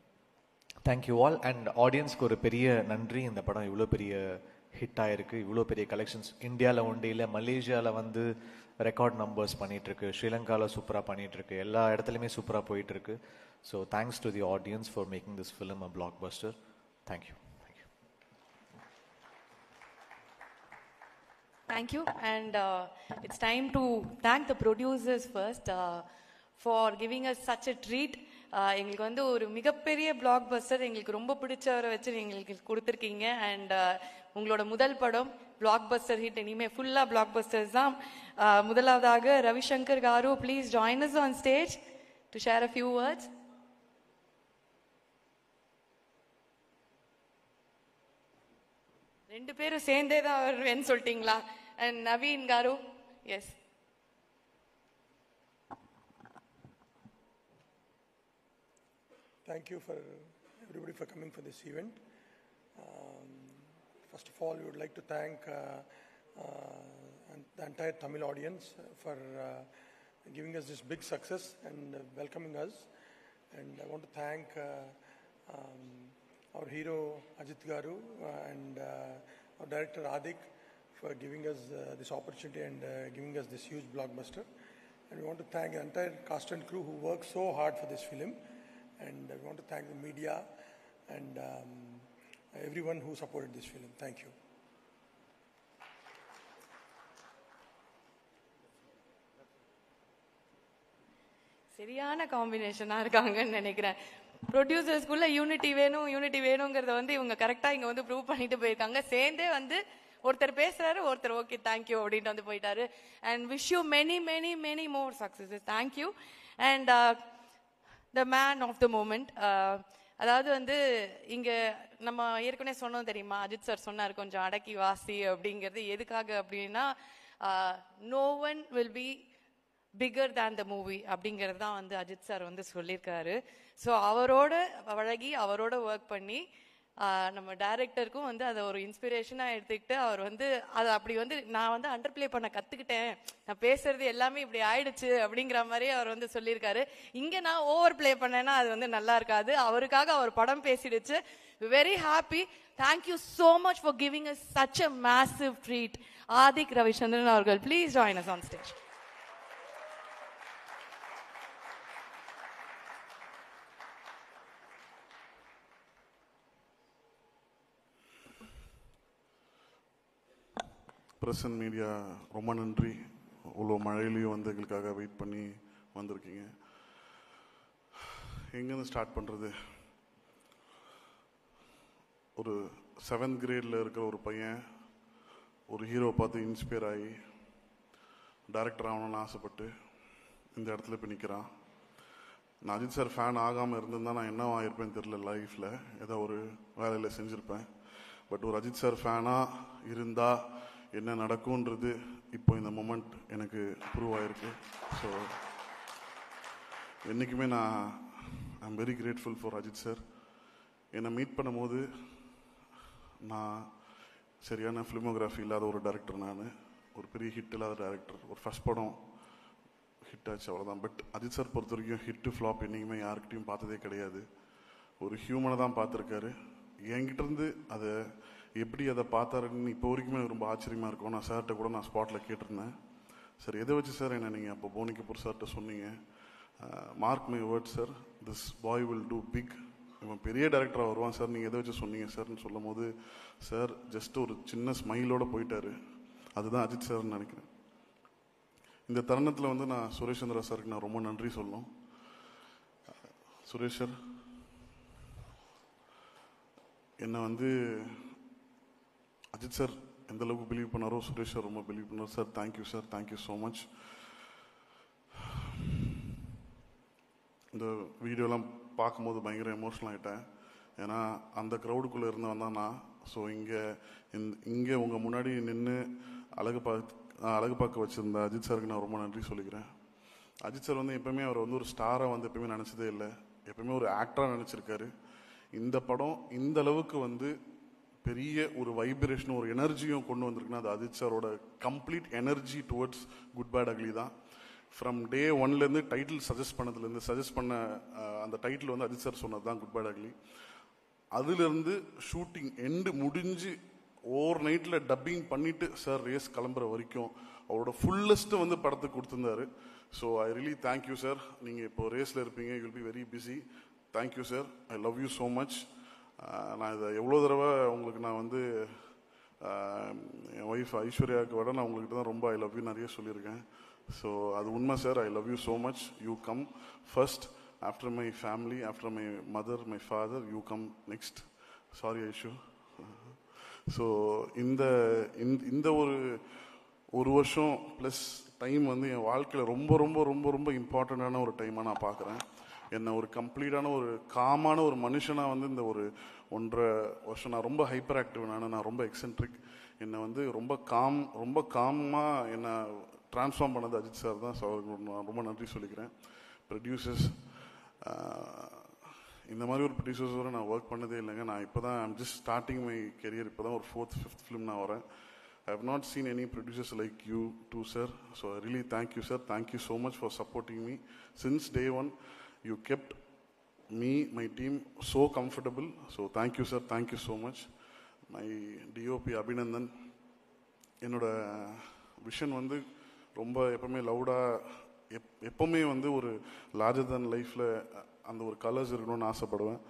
thank you all. And ஆடியன்ஸ்க்கு ஒரு பெரிய நன்றி. இந்த படம் இவ்வளோ பெரிய ஹிட் ஆகிருக்கு, இவ்வளோ பெரிய கலெக்ஷன்ஸ் இந்தியாவில் ஒன்றும் இல்லை, மலேசியாவில் வந்து ரெக்கார்ட் நம்பர்ஸ் பண்ணிகிட்ருக்கு, ஸ்ரீலங்காவில் சூப்பராக பண்ணிகிட்ருக்கு, எல்லா இடத்துலையுமே சூப்பராக போயிட்டுருக்கு. So thanks to the audience for making this film a black Bastar. Thank you. Thank you. And it's time to thank the producers first for giving us such a treat. எங்களுக்கு வந்து ஒரு மிகப்பெரிய பிளாக் பஸ்டர், எங்களுக்கு ரொம்ப பிடிச்சவரை வச்சு எங்களுக்கு கொடுத்துருக்கீங்க. அண்ட் உங்களோட முதல் படம் பிளாக் பஸ்டர் ஹிட். இனிமே ஃபுல்லாக பிளாக் பஸ்டர்ஸ் தான். முதலாவதாக Ravishankar garu, please join us on stage to share a few words. ரெண்டு பேரும் சேர்ந்தே தான் வருவேன்னு சொல்லிட்டீங்களா? And Naveen garu, yes. Thank you for everybody for coming for this event. First of all, we would like to thank the entire Tamil audience for giving us this big success and welcoming us. And I want to thank our hero Ajit Garu and our director Adik for giving us this opportunity and giving us this huge blockbuster. And we want to thank the entire cast and crew who worked so hard for this film. And we want to thank the media and everyone who supported this film. Thank you. சரியான காம்பினேஷனா இருக்காங்கன்னு நினைக்கிறேன். ப்ரொடியூசர்ஸ்குள்ள unity வேணுங்கிறத வந்து இவங்க கரெக்டா இங்க வந்து prove பண்ணிட்டு போயிருக்காங்க. சேர்ந்தே வந்து ஒருத்தர் பேசுறாரு, ஒருத்தர் ஓகே தேங்க்யூ அப்படின்ட்டு வந்து போயிட்டாரு. And wish you many many many more successes. Thank you. And the man of the moment, அதாவது வந்து இங்க நம்ம ஏற்கனவே சொன்னோம் தெரியுமா, அஜித் சார் சொன்னார் கொஞ்சம் அடக்கி வாசி அப்படிங்கிறது. எதுக்காக அப்படின்னா no one will be bigger than the movie அப்படிங்கிறது தான் வந்து அஜித் சார் வந்து சொல்லியிருக்காரு. ஸோ அவரோட பழகி அவரோட ஒர்க் பண்ணி நம்ம டைரக்டருக்கும் வந்து அதை ஒரு இன்ஸ்பிரேஷனாக எடுத்துக்கிட்டு அவர் வந்து அதை அப்படி வந்து நான் வந்து அண்டர் பிளே பண்ண கற்றுக்கிட்டேன், நான் பேசுறது எல்லாமே இப்படி ஆயிடுச்சு அப்படிங்கிற மாதிரி அவர் வந்து சொல்லியிருக்காரு. இங்கே நான் ஓவர் பிளே பண்ணேன்னா அது வந்து நல்லா இருக்காது. அவருக்காக அவர் படம் பேசிடுச்சு. Very happy. Thank you so much for giving us such a massive treat. Adhik Ravichandran அவர்கள், please join us on stage. Press and media ரொம்ப நன்றி. இவ்வளோ மழையிலையும் வந்து எங்களுக்காக வெயிட் பண்ணி வந்திருக்கீங்க. எங்கேருந்து ஸ்டார்ட் பண்ணுறது? ஒரு 7th கிரேடில் இருக்கிற ஒரு பையன் ஒரு ஹீரோவை பார்த்து இன்ஸ்பயர் ஆகி டைரக்டர் ஆகணும்னு ஆசைப்பட்டு இந்த இடத்துல போய் நிற்கிறான். நான் அஜித் சார் ஃபேன் ஆகாமல் இருந்திருந்தால் நான் என்ன ஆகிருப்பேன்னு தெரில. லைஃப்பில் ஏதோ ஒரு வேலையில் செஞ்சுருப்பேன். பட் ஒரு அஜித் சார் ஃபேனாக இருந்தால் என்ன நடக்கும்ன்றது இப்போ இந்த மொமெண்ட் எனக்கு ப்ரூவ் ஆகிருக்கு. ஸோ என்றைக்குமே I am very grateful for Ajith sir. என்னை மீட் பண்ணும்போது நான் சரியான ஃபிலிமோகிராஃபி இல்லாத ஒரு டைரக்டர், நான் ஒரு பெரிய ஹிட் இல்லாத டைரக்டர். ஒரு ஃபஸ்ட் படம் ஹிட் ஆச்சு அவ்வளோதான். பட் அஜித் சார் பொறுத்த வரைக்கும் ஹிட்டு ஃப்ளாப் என்றைக்குமே யாருக்கிட்டையும் பார்த்ததே கிடையாது. ஒரு ஹியூமனை தான் பார்த்துருக்காரு. என்கிட்டருந்து அதை எப்படி அதை பார்த்தாருன்னு இப்போ வரைக்குமே ரொம்ப ஆச்சரியமாக இருக்கும். நான் சார்கிட்ட கூட நான் ஸ்பாட்டில் கேட்டிருந்தேன், சார் எதை வச்சு சார் என்ன நீங்கள் அப்போ போனி கபூர் சார்கிட்ட சொன்னீங்க? Mark my word sir, this boy will do big, இவன் பெரிய டேரக்டராக வருவான் சார், நீங்கள் எதை வச்சு சொன்னீங்க சார்னு சொல்லும் போது சார் ஜஸ்ட் ஒரு சின்ன ஸ்மைலோடு போயிட்டாரு. அதுதான் அஜித் சார்னு நினைக்கிறேன். இந்த தருணத்தில் வந்து நான் சுரேஷ் சந்திரா சாருக்கு நான் ரொம்ப நன்றி சொல்லணும். சுரேஷ் சார் என்னை வந்து அஜித் சார் எந்த அளவுக்கு பிலீவ் பண்ணாரோ சுரேஷ் சார் ரொம்ப பிலீவ் பண்ணார். Sir thank you sir, thank you so much. இந்த வீடியோலாம் பார்க்கும்போது பயங்கர எமோஷனல் ஆகிட்டேன். ஏன்னா அந்த க்ரௌடுக்குள்ளே இருந்தவன் தான் நான். ஸோ இங்கே உங்கள் முன்னாடி நின்று அழகு பார்க்க வச்சுருந்த அஜித் சாருக்கு நான் ரொம்ப நன்றி சொல்லிக்கிறேன். அஜித் சார் வந்து எப்பவுமே அவர் வந்து ஒரு ஸ்டாரை வந்து எப்பவுமே நினச்சதே இல்லை, எப்பவுமே ஒரு ஆக்டராக நினச்சிருக்காரு. இந்த படம் இந்த அளவுக்கு வந்து பெரிய ஒரு வைப்ரேஷனும் ஒரு எனர்ஜியும் கொண்டு வந்திருக்குன்னா அது அஜித் சாரோட complete energy towards good bad ugly தான். ஃப்ரம் டே ஒன்லேருந்து டைட்டில் சஜஸ்ட் பண்ண அந்த டைட்டில் வந்து அஜித் சார் சொன்னது தான் குட் பேட் அக்லி. அதுலேருந்து ஷூட்டிங் எண்டு முடிஞ்சு ஓவர் நைட்டில் டப்பிங் பண்ணிவிட்டு சார் ரேஸ் கிளம்புற வரைக்கும் அவரோட ஃபுல்லஸ்ட்டு வந்து படத்துக்கு கொடுத்துருந்தாரு. So I really thank you sir. நீங்கள் இப்போ ரேஸில் இருப்பீங்க, you will be very busy. Thank you sir, I love you so much. நான் இதை எவ்வளோ தடவை உங்களுக்கு நான் வந்து என் ஒய்ஃப் ஐஸ்வர்யாவுக்கு விட நான் உங்கள்கிட்ட தான் ரொம்ப ஐ லவ் யூ நிறைய சொல்லியிருக்கேன். ஸோ அது உண்மை sir. I love you so much. You come first, after my family, after my mother, my father, you come next. Sorry Aishu. So இந்த ஒரு வருஷம் ப்ளஸ் டைம் வந்து என் வாழ்க்கையில் ரொம்ப ரொம்ப ரொம்ப ரொம்ப இம்பார்ட்டண்ட்டான ஒரு டைமாக நான் பார்க்குறேன். என்னை ஒரு கம்ப்ளீட்டான ஒரு காமான ஒரு மனுஷனாக வந்து இந்த ஒரு 1.5 வருஷம் நான் ரொம்ப ஹைப்பர் ஆக்டிவ், நான் ரொம்ப எக்ஸென்ட்ரிக். என்னை வந்து ரொம்ப காமாக என்னை ட்ரான்ஸ்ஃபார்ம் பண்ணது அஜித் சார் தான். ஸோ அவருக்கு நான் ரொம்ப நன்றி சொல்லிக்கிறேன். ப்ரொடியூசர்ஸ், இந்த மாதிரி ஒரு ப்ரொடியூசர்ஸோட நான் ஒர்க் பண்ணதே இல்லைங்க. நான் இப்போ தான் I'm just starting my career. இப்போ தான் ஒரு 4th 5th ஃபிலிம் நான் வரேன். I have not seen any producers like you too, sir. So I really thank you, sir. Thank you so much for supporting me. Since day one, you kept me, my team so comfortable. So thank you, sir. Thank you so much. My DOP Abhinandan, என்னோட vision வந்து ரொம்ப எப்பவுமே லவுடாக எப்பவுமே வந்து ஒரு larger தன் லைஃப்பில் அந்த ஒரு கலர்ஸ் இருக்கணும்னு ஆசைப்படுவேன்.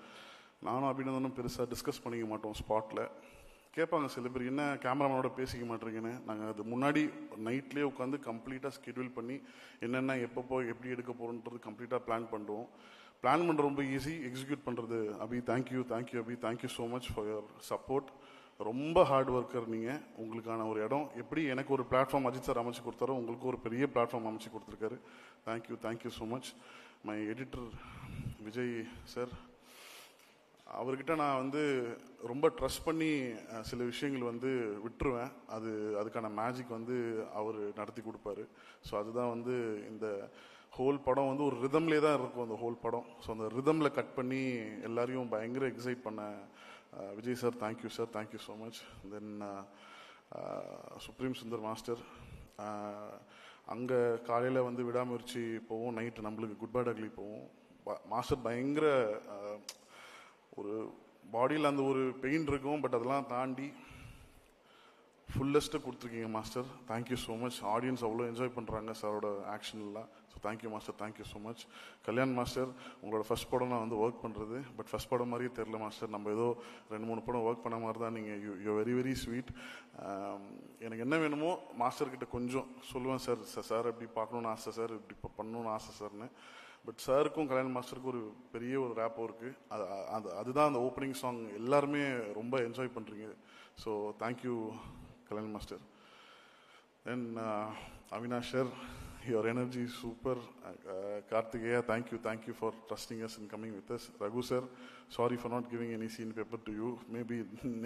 நானும் அபிநந்தனும் பெருசாக டிஸ்கஸ் பண்ணிக்க மாட்டோம். ஸ்பாட்டில் கேட்பாங்க சில பேர், என்ன கேமராமேனோட பேசிக்க மாட்டேங்கன்னு. நாங்கள் அது முன்னாடி நைட்லேயே உட்காந்து கம்ப்ளீட்டாக ஸ்கெடியூல் பண்ணி என்னென்ன எப்போ எப்படி எடுக்க போகிறோன்றது கம்ப்ளீட்டாக பிளான் பண்ணுவோம். பிளான் பண்ணுறது ரொம்ப ஈஸி, எக்ஸிக்யூட் பண்ணுறது Abhi. Thank you Abhi, thank you so much for your support. ரொம்ப ஹார்ட் ஒர்க்கர் நீங்கள். உங்களுக்கான ஒரு இடம் எப்படி எனக்கு ஒரு பிளாட்ஃபார்ம் அஜித் சார் அமைச்சு கொடுத்தாரோ உங்களுக்கு ஒரு பெரிய பிளாட்ஃபார்ம் அமைச்சு கொடுத்துருக்காரு. Thank you so much. My editor Vijay sir, அவர்கிட்ட நான் வந்து ரொம்ப ட்ரஸ்ட் பண்ணி சில விஷயங்கள் வந்து விட்டுருவேன். அதுக்கான மேஜிக் வந்து அவர் நடத்தி கொடுப்பாரு. ஸோ அதுதான் வந்து இந்த ஹோல் படம் வந்து ஒரு ரிதம்லே தான் இருக்கும் அந்த ஹோல் படம். ஸோ அந்த ரிதமில் கட் பண்ணி எல்லாரையும் பயங்கர எக்ஸைட் பண்ண Vijay sir, thank you so much. Then supreme Sundar master, அங்கே காலையில் வந்து விடாமுயற்சி போவோம், நைட்டு நம்மளுக்கு குட் பேட் அக்லி போவோம். மாஸ்டர் பயங்கர ஒரு பாடியில் அந்த ஒரு பெயின் இருக்கும், பட் அதெல்லாம் தாண்டி ஃபுல்லஸ்ட்டு கொடுத்துருக்கீங்க master. Thank you so much. Audience அவ்வளோ என்ஜாய் பண்ணுறாங்க சாரோட ஆக்ஷன்லாம். So thank you master, thank you so much. Kalyan master, உங்களோட ஃபஸ்ட் படம் நான் வந்து ஒர்க் பண்ணுறது, பட் ஃபஸ்ட் படம் மாதிரியே தெரில மாஸ்டர். நம்ம ஏதோ 2-3 படம் ஒர்க் பண்ண மாதிரி தான். நீங்கள் யூ வெரி வெரி ஸ்வீட். எனக்கு என்ன வேணுமோ மாஸ்டர்கிட்ட கொஞ்சம் சொல்லுவேன், சார் இப்படி பார்க்கணுன்னு ஆசை சார், இப்படி பண்ணணுன்னு ஆசை சார்னு. பட் சாருக்கும் கல்யாண் மாஸ்டருக்கும் ஒரு பெரிய ஒரு ரேப்போ இருக்குது. அதுதான் அந்த ஓப்பனிங் சாங் எல்லாருமே ரொம்ப என்ஜாய் பண்ணுறீங்க. So thank you Kalyan master. Then Avinash sir, your energy is super. Karthikeya, thank you for trusting us and coming with us. Raghu sir, sorry for not giving any scene paper to you. Maybe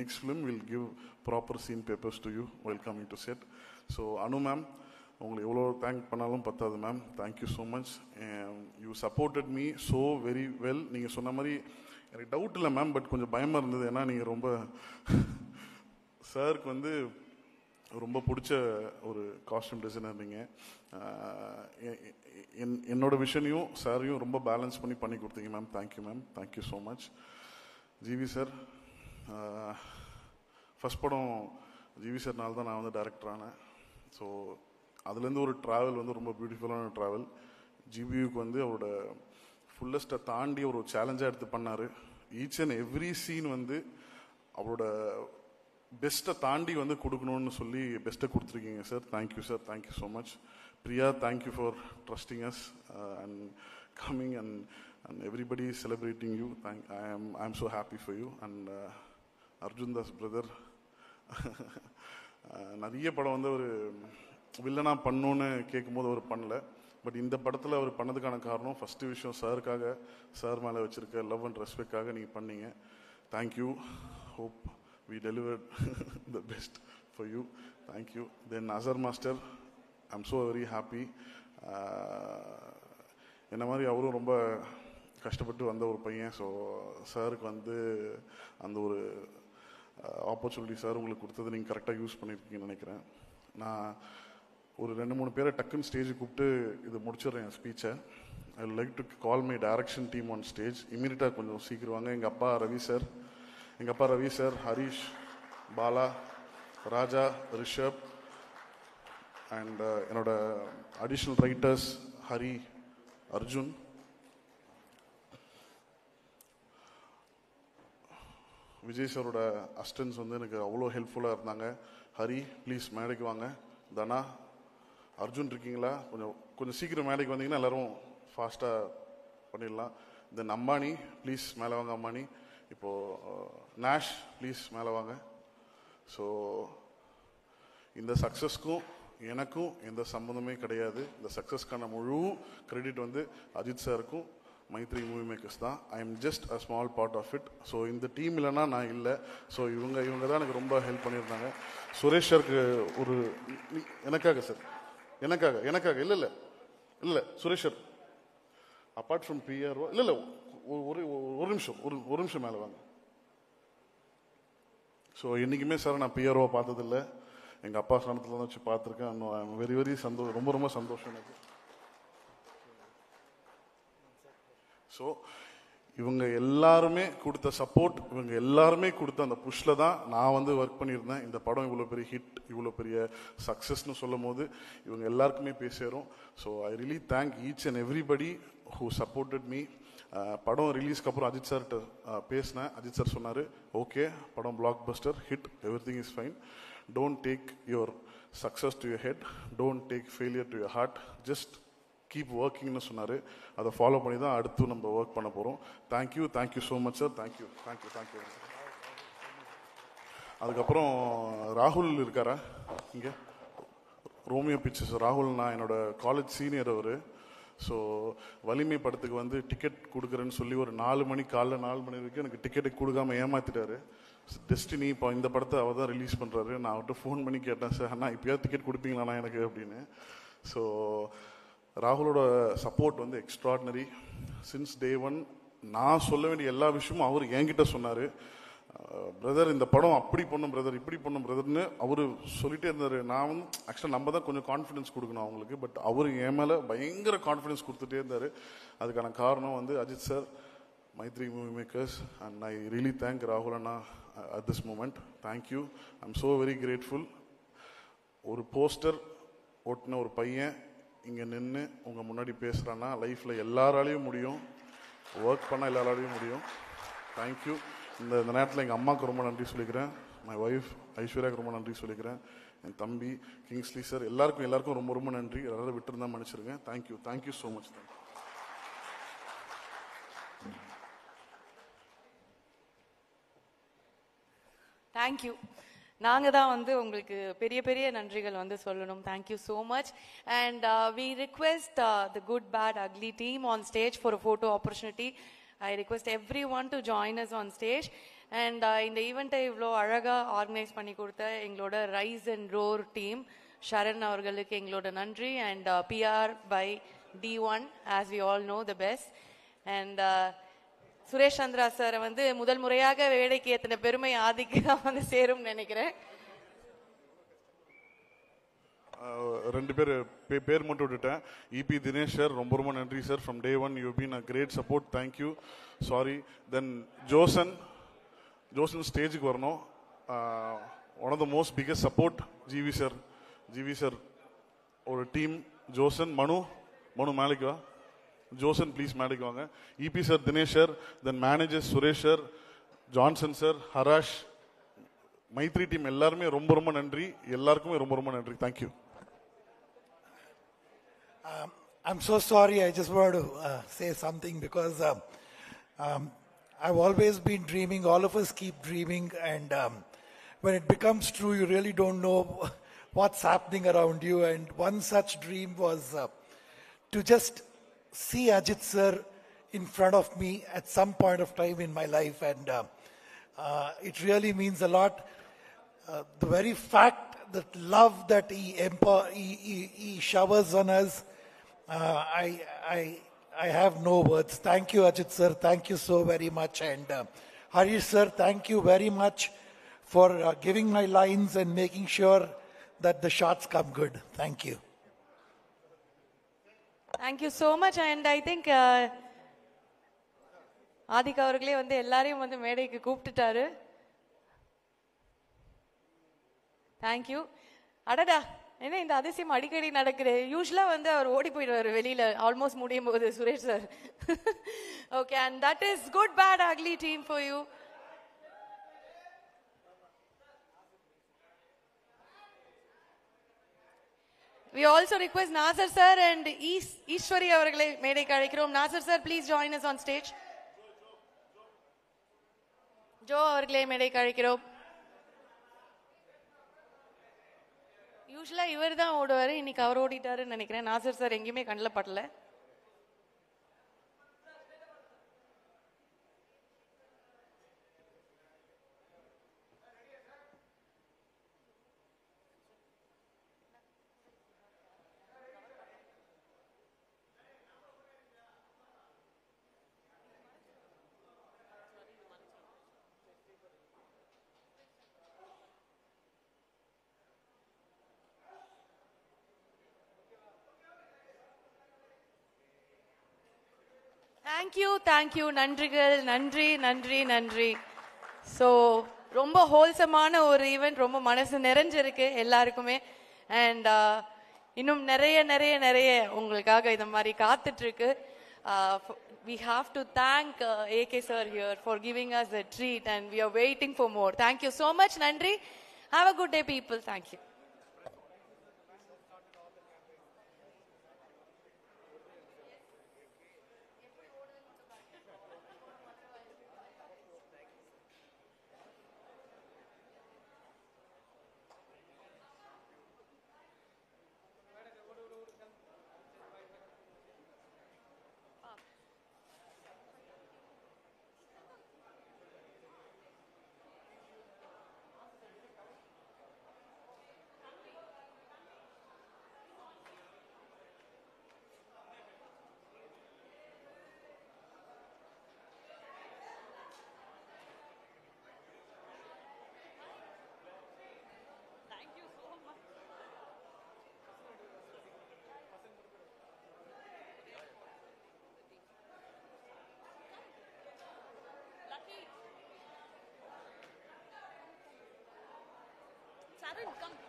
next film we'll give proper scene papers to you while coming to set. So Anu ma'am, உங்களை எவ்வளோ thank பண்ணாலும் பத்தாது ma'am. Thank you so much. You supported me so very well. நீங்கள் சொன்ன மாதிரி எனக்கு doubt இல்லை ma'am, but கொஞ்சம் பயமாக இருந்தது. ஏன்னா நீங்கள் ரொம்ப சாருக்கு வந்து ரொம்ப பிடிச்ச ஒரு காஸ்டியூம் டிசைனர் நீங்கள். என்னோட விஷனையும் சாரையும் ரொம்ப பேலன்ஸ் பண்ணி கொடுத்தீங்க ma'am. Thank you ma'am, thank you so much. GV sir, first படம் ஜிவி சார்னால தான் நான் வந்து டைரக்டர் ஆனேன். ஸோ அதுலேருந்து ஒரு ட்ராவல் வந்து ரொம்ப பியூட்டிஃபுல்லான ட்ராவல். ஜிபியுக்கு வந்து அவரோட ஃபுல்லஸ்ட்டை தாண்டி ஒரு சேலஞ்சாக எடுத்து பண்ணார். ஈச் அண்ட் எவ்ரி சீன் வந்து அவரோட பெஸ்ட்டை தாண்டி வந்து கொடுக்கணும்னு சொல்லி பெஸ்ட்டை கொடுத்துருக்கீங்க sir. Thank you sir, thank you so much. Priya, thank you for trusting us and coming and everybody is celebrating you. I am so happy for you. And Arjun Das brother, நிறைய படம் வந்து ஒரு வில்லனா பண்ணணும்னு கேட்கும்போது அவர் பண்ணல. பட் இந்த படத்தில் அவர் பண்ணதுக்கான காரணம் ஃபஸ்ட்டு விஷயம் சாருக்காக, சார் மேலே வச்சுருக்க லவ் அண்ட் ரெஸ்பெக்டாக நீங்கள் பண்ணீங்க. Thank you. Hope we delivered the best for you. Thank you. Then Azhar Master, I'm so very happy. என்ன மாதிரி அவரும் ரொம்ப கஷ்டப்பட்டு வந்த ஒரு பையன். ஸோ சாருக்கு வந்து அந்த ஒரு ஆப்பர்ச்சுனிட்டி சார் உங்களுக்கு கொடுத்தது நீங்கள் கரெக்டாக யூஸ் பண்ணியிருக்கீங்கன்னு நினைக்கிறேன். நான் ஒரு 2-3 பேரை டக்குன்னு ஸ்டேஜுக்கு கூப்பிட்டு இது முடிச்சிடுறேன் என் ஸ்பீச்சை. I like to call my direction team on stage. இமீடியட்டாக கொஞ்சம் சீக்கிரம் வாங்க. எங்கள் அப்பா ரவி சார், ஹரிஷ், பாலா, ராஜா, ரிஷப் அண்ட் என்னோட அடிஷ்னல் ரைட்டர்ஸ் ஹரி, அர்ஜுன், விஜய் சாரோட அசிஸ்டன்ஸ் வந்து எனக்கு அவ்வளோ ஹெல்ப்ஃபுல்லாக இருந்தாங்க. ஹரி ப்ளீஸ் மேடைக்கு வாங்க. தனா, அர்ஜுன் இருக்கீங்களா? கொஞ்சம் சீக்கிரம் மேடைக்கு வந்தீங்கன்னா எல்லோரும் ஃபாஸ்ட்டாக பண்ணிடலாம். தென் அம்பானி ப்ளீஸ் மேலே வாங்க. அம்பானி, இப்போது நேஷ் ப்ளீஸ் மேலே வாங்க. ஸோ இந்த சக்ஸஸ்க்கும் எனக்கும் எந்த சம்மந்தமே கிடையாது. இந்த சக்ஸஸ்க்கான முழு கிரெடிட் வந்து அஜித் சாருக்கும் மைத்ரி மூவி மேக்கர்ஸ் தான். I am just a small part of it. So இந்த டீம் இல்லைன்னா நான் இல்லை. ஸோ இவங்க தான் எனக்கு ரொம்ப ஹெல்ப் பண்ணியிருந்தாங்க. சுரேஷ் சாருக்கு ஒரு எனக்காக சார், எனக்காக இல்லை Suresh sir, apart from PRO இல்லை ஒரு நிமிஷம் மேலே வாங்க. ஸோ என்றைக்குமே சார் நான் பிஆர்ஓவை பார்த்ததில்லை. எங்கள் அப்பா ஸ்தானத்தில் தான் வச்சு பார்த்துருக்கேன். வெரி வெரி சந்தோஷம், ரொம்ப சந்தோஷம் எனக்கு. ஸோ இவங்க எல்லாருமே கொடுத்த சப்போர்ட், இவங்க எல்லாருமே கொடுத்த அந்த புஷ்ல தான் நான் வந்து ஒர்க் பண்ணியிருந்தேன். இந்த படம் இவ்வளோ பெரிய ஹிட், இவ்வளோ பெரிய சக்ஸஸ்னு சொல்லும் போது இவங்க எல்லாருக்குமே பேசேரும். So I really thank each and everybody who supported me. படம் ரிலீஸ்க்கு அப்புறம் அஜித் சார்கிட்ட பேசினேன். அஜித் சார் சொன்னார், ஓகே படம் blockbuster hit, everything is fine, don't take your success to your head, don't take failure to your heart, just keep ஒர்க்கிங்னு சொன்னார். அதை ஃபாலோ பண்ணி தான் அடுத்து நம்ம ஒர்க் பண்ண போகிறோம். Thank you so much sir. Thank you. அதுக்கப்புறம் ராகுல் இருக்காரா இங்கே? ரோமியோ பிக்சர்ஸ் ராகுல், நான் என்னோட காலேஜ் சீனியர் அவர். ஸோ வலிமை படத்துக்கு வந்து டிக்கெட் கொடுக்குறேன்னு சொல்லி ஒரு 4 மணி காலைல 4 மணி வரைக்கும் எனக்கு டிக்கெட்டு கொடுக்காம ஏமாற்றிட்டாரு. டெஸ்டினி இப்போ இந்த படத்தை அவர் தான் ரிலீஸ் பண்ணுறாரு. நான் அவர்கிட்ட ஃபோன் பண்ணி கேட்டேன், சார் அண்ணா இப்போயாவது டிக்கெட் கொடுப்பீங்களாண்ணா எனக்கு அப்படின்னு. ஸோ ராகுலோட சப்போர்ட் வந்து எக்ஸ்ட்ராடினரி. சின்ஸ் டே ஒன் நான் சொல்ல வேண்டிய எல்லா விஷயமும் அவர் என்கிட்ட சொன்னார். பிரதர் இந்த படம் அப்படி பண்ணும் பிரதர், இப்படி பண்ணும் பிரதர்னு அவர் சொல்லிட்டே இருந்தார். நான் வந்து ஆக்சுவலாக நம்ம தான் கொஞ்சம் கான்ஃபிடன்ஸ் கொடுக்கணும் அவங்களுக்கு, பட் அவர் என் மேலே பயங்கர கான்ஃபிடன்ஸ் கொடுத்துட்டே இருந்தார். அதுக்கான காரணம் வந்து Ajith sir, Mythri movie makers, and I really thank ராகுல் அண்ணா at this moment. Thank you, I am so very grateful. ஒரு போஸ்டர் ஓட்டின ஒரு பையன் இங்கே நின்று உங்கள் முன்னாடி பேசுகிறான்னா லைஃப்பில் எல்லாராலையும் முடியும், ஒர்க் பண்ணால் எல்லாராலையும் முடியும். தேங்க்யூ. இந்த நேரத்தில் எங்கள் அம்மாவுக்கு ரொம்ப நன்றி சொல்லிக்கிறேன், மை ஒய்ஃப் ஐஸ்வர்யாவுக்கு ரொம்ப நன்றி சொல்லிக்கிறேன், என் தம்பி கிங்ஸ்லி சார், எல்லாருக்கும் ரொம்ப நன்றி. எல்லாரும் விட்டுருந்தா மன்னிச்சிருங்க. Thank you so much. தேங்க்யூ. நாங்கள் தான் வந்து உங்களுக்கு பெரிய பெரிய நன்றிகள் வந்து சொல்லணும். Thank you so much. And we request the good bad ugly team on stage for a photo opportunity. I request everyone to join us on stage. And இந்த ஈவெண்ட்டை இவ்வளோ அழகாக ஆர்கனைஸ் பண்ணி கொடுத்த எங்களோட rice and roar team Sharan அவர்களுக்கு எங்களோட நன்றி. And PR by D1 as we all know the best. And Suresh Chandra சாரை வந்து முதல் முறையாக வேலைக்கு ஏற்றின பெருமை ஆதிக்கு தான் வந்து சேரும்னு நினைக்கிறேன். ரெண்டு பேர் மட்டும் விட்டுட்டேன். இபி தினேஷ் சார், ரொம்ப ரொம்ப நன்றி sir. From day one you been a great support, thank you. Sorry. Then Josan ஸ்டேஜுக்கு வரணும். One of the most biggest support GV sir ஒரு டீம். ஜோசன், மனு மேலைக்கு வா. ஜோசன் ப்ளீஸ் மேலைக்கு வாங்க. EP sir, Dinesh sir, then manager Suresh sir, Johnson sir, Harish, Mythri team எல்லாருமே ரொம்ப ரொம்ப நன்றி. எல்லாருக்குமே ரொம்ப ரொம்ப நன்றி. Thank you. I'm so sorry. I just wanted to say something because I've always been dreaming. All of us keep dreaming, and when it becomes true, you really don't know what's happening around you. And one such dream was to just see Ajit sir in front of me at some point of time in my life, and it really means a lot. The very fact that love that he showers on us, I have no words. Thank you, Ajit sir. Thank you so very much. And Harish sir, thank you very much for giving my lines and making sure that the shots come good. Thank you. Thank you so much. And I think Adhik அவர்களே வந்து எல்லாரையும் வந்து மேடைக்கு கூப்பிட்டுட்டாரு. Thank you. அடடா, என்ன இந்த அதிசயம் அடிக்கடி நடக்குது. யூஸ்வலா வந்து அவர் ஓடி போயிடுவார் வெளியில ஆல்மோஸ்ட் முடியும் போது, Suresh sir. Okay, and that is good bad ugly team for you. We also request Nasir sir and Ishwari அவர்களை மேடைக்கு அழைக்கிறோம். Nasir sir, please join us on stage. Joe அவர்களை மேடைக்கு அழைக்கிறோம். யூஸ்வலா இவர் தான் ஓடுவாரு, இன்னைக்கு அவர் ஓடிட்டாருன்னு நினைக்கிறேன். நாசர் சார் எங்கேயுமே கண்ணில் படல. தேங்க்யூ. நன்றிகள், நன்றி. ஸோ ரொம்ப ஹோல்சமான ஒரு ஈவெண்ட், ரொம்ப மனசு நிறைஞ்சிருக்கு எல்லாருக்குமே. அண்ட் இன்னும் நிறைய உங்களுக்காக இந்த மாதிரி காத்துட்டு இருக்கு. We have to thank AK sir here for giving us a treat, and we are waiting for more. Thank you so much. Nandri. Have a good day, people. Thank you.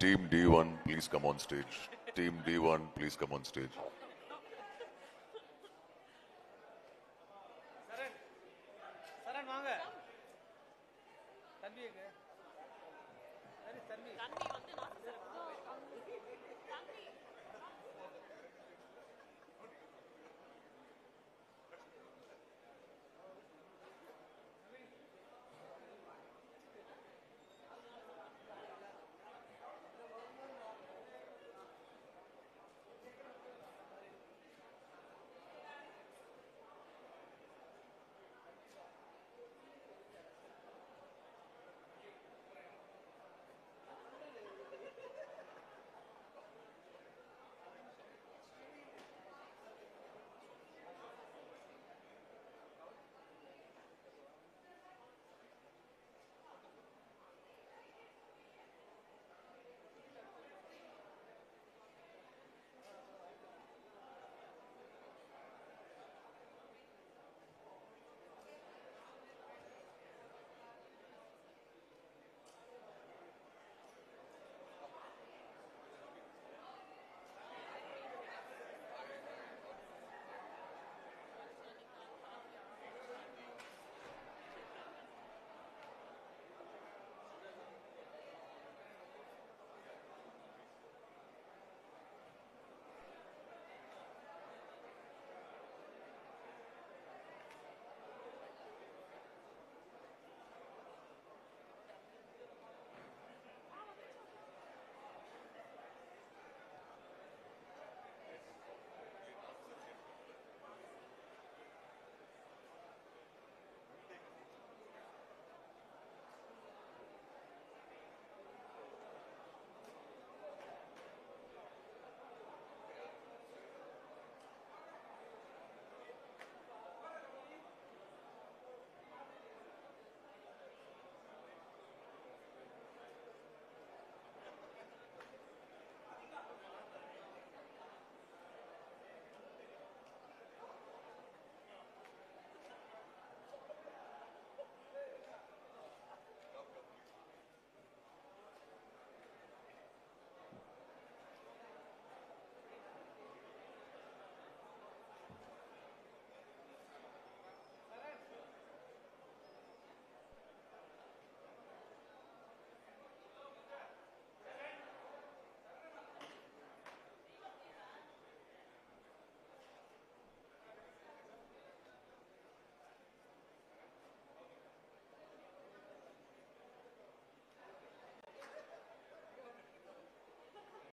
Team D1, please come on stage. Team D1, please come on stage. சரண் வாங்க. தம்பி எங்க? தம்பி வந்து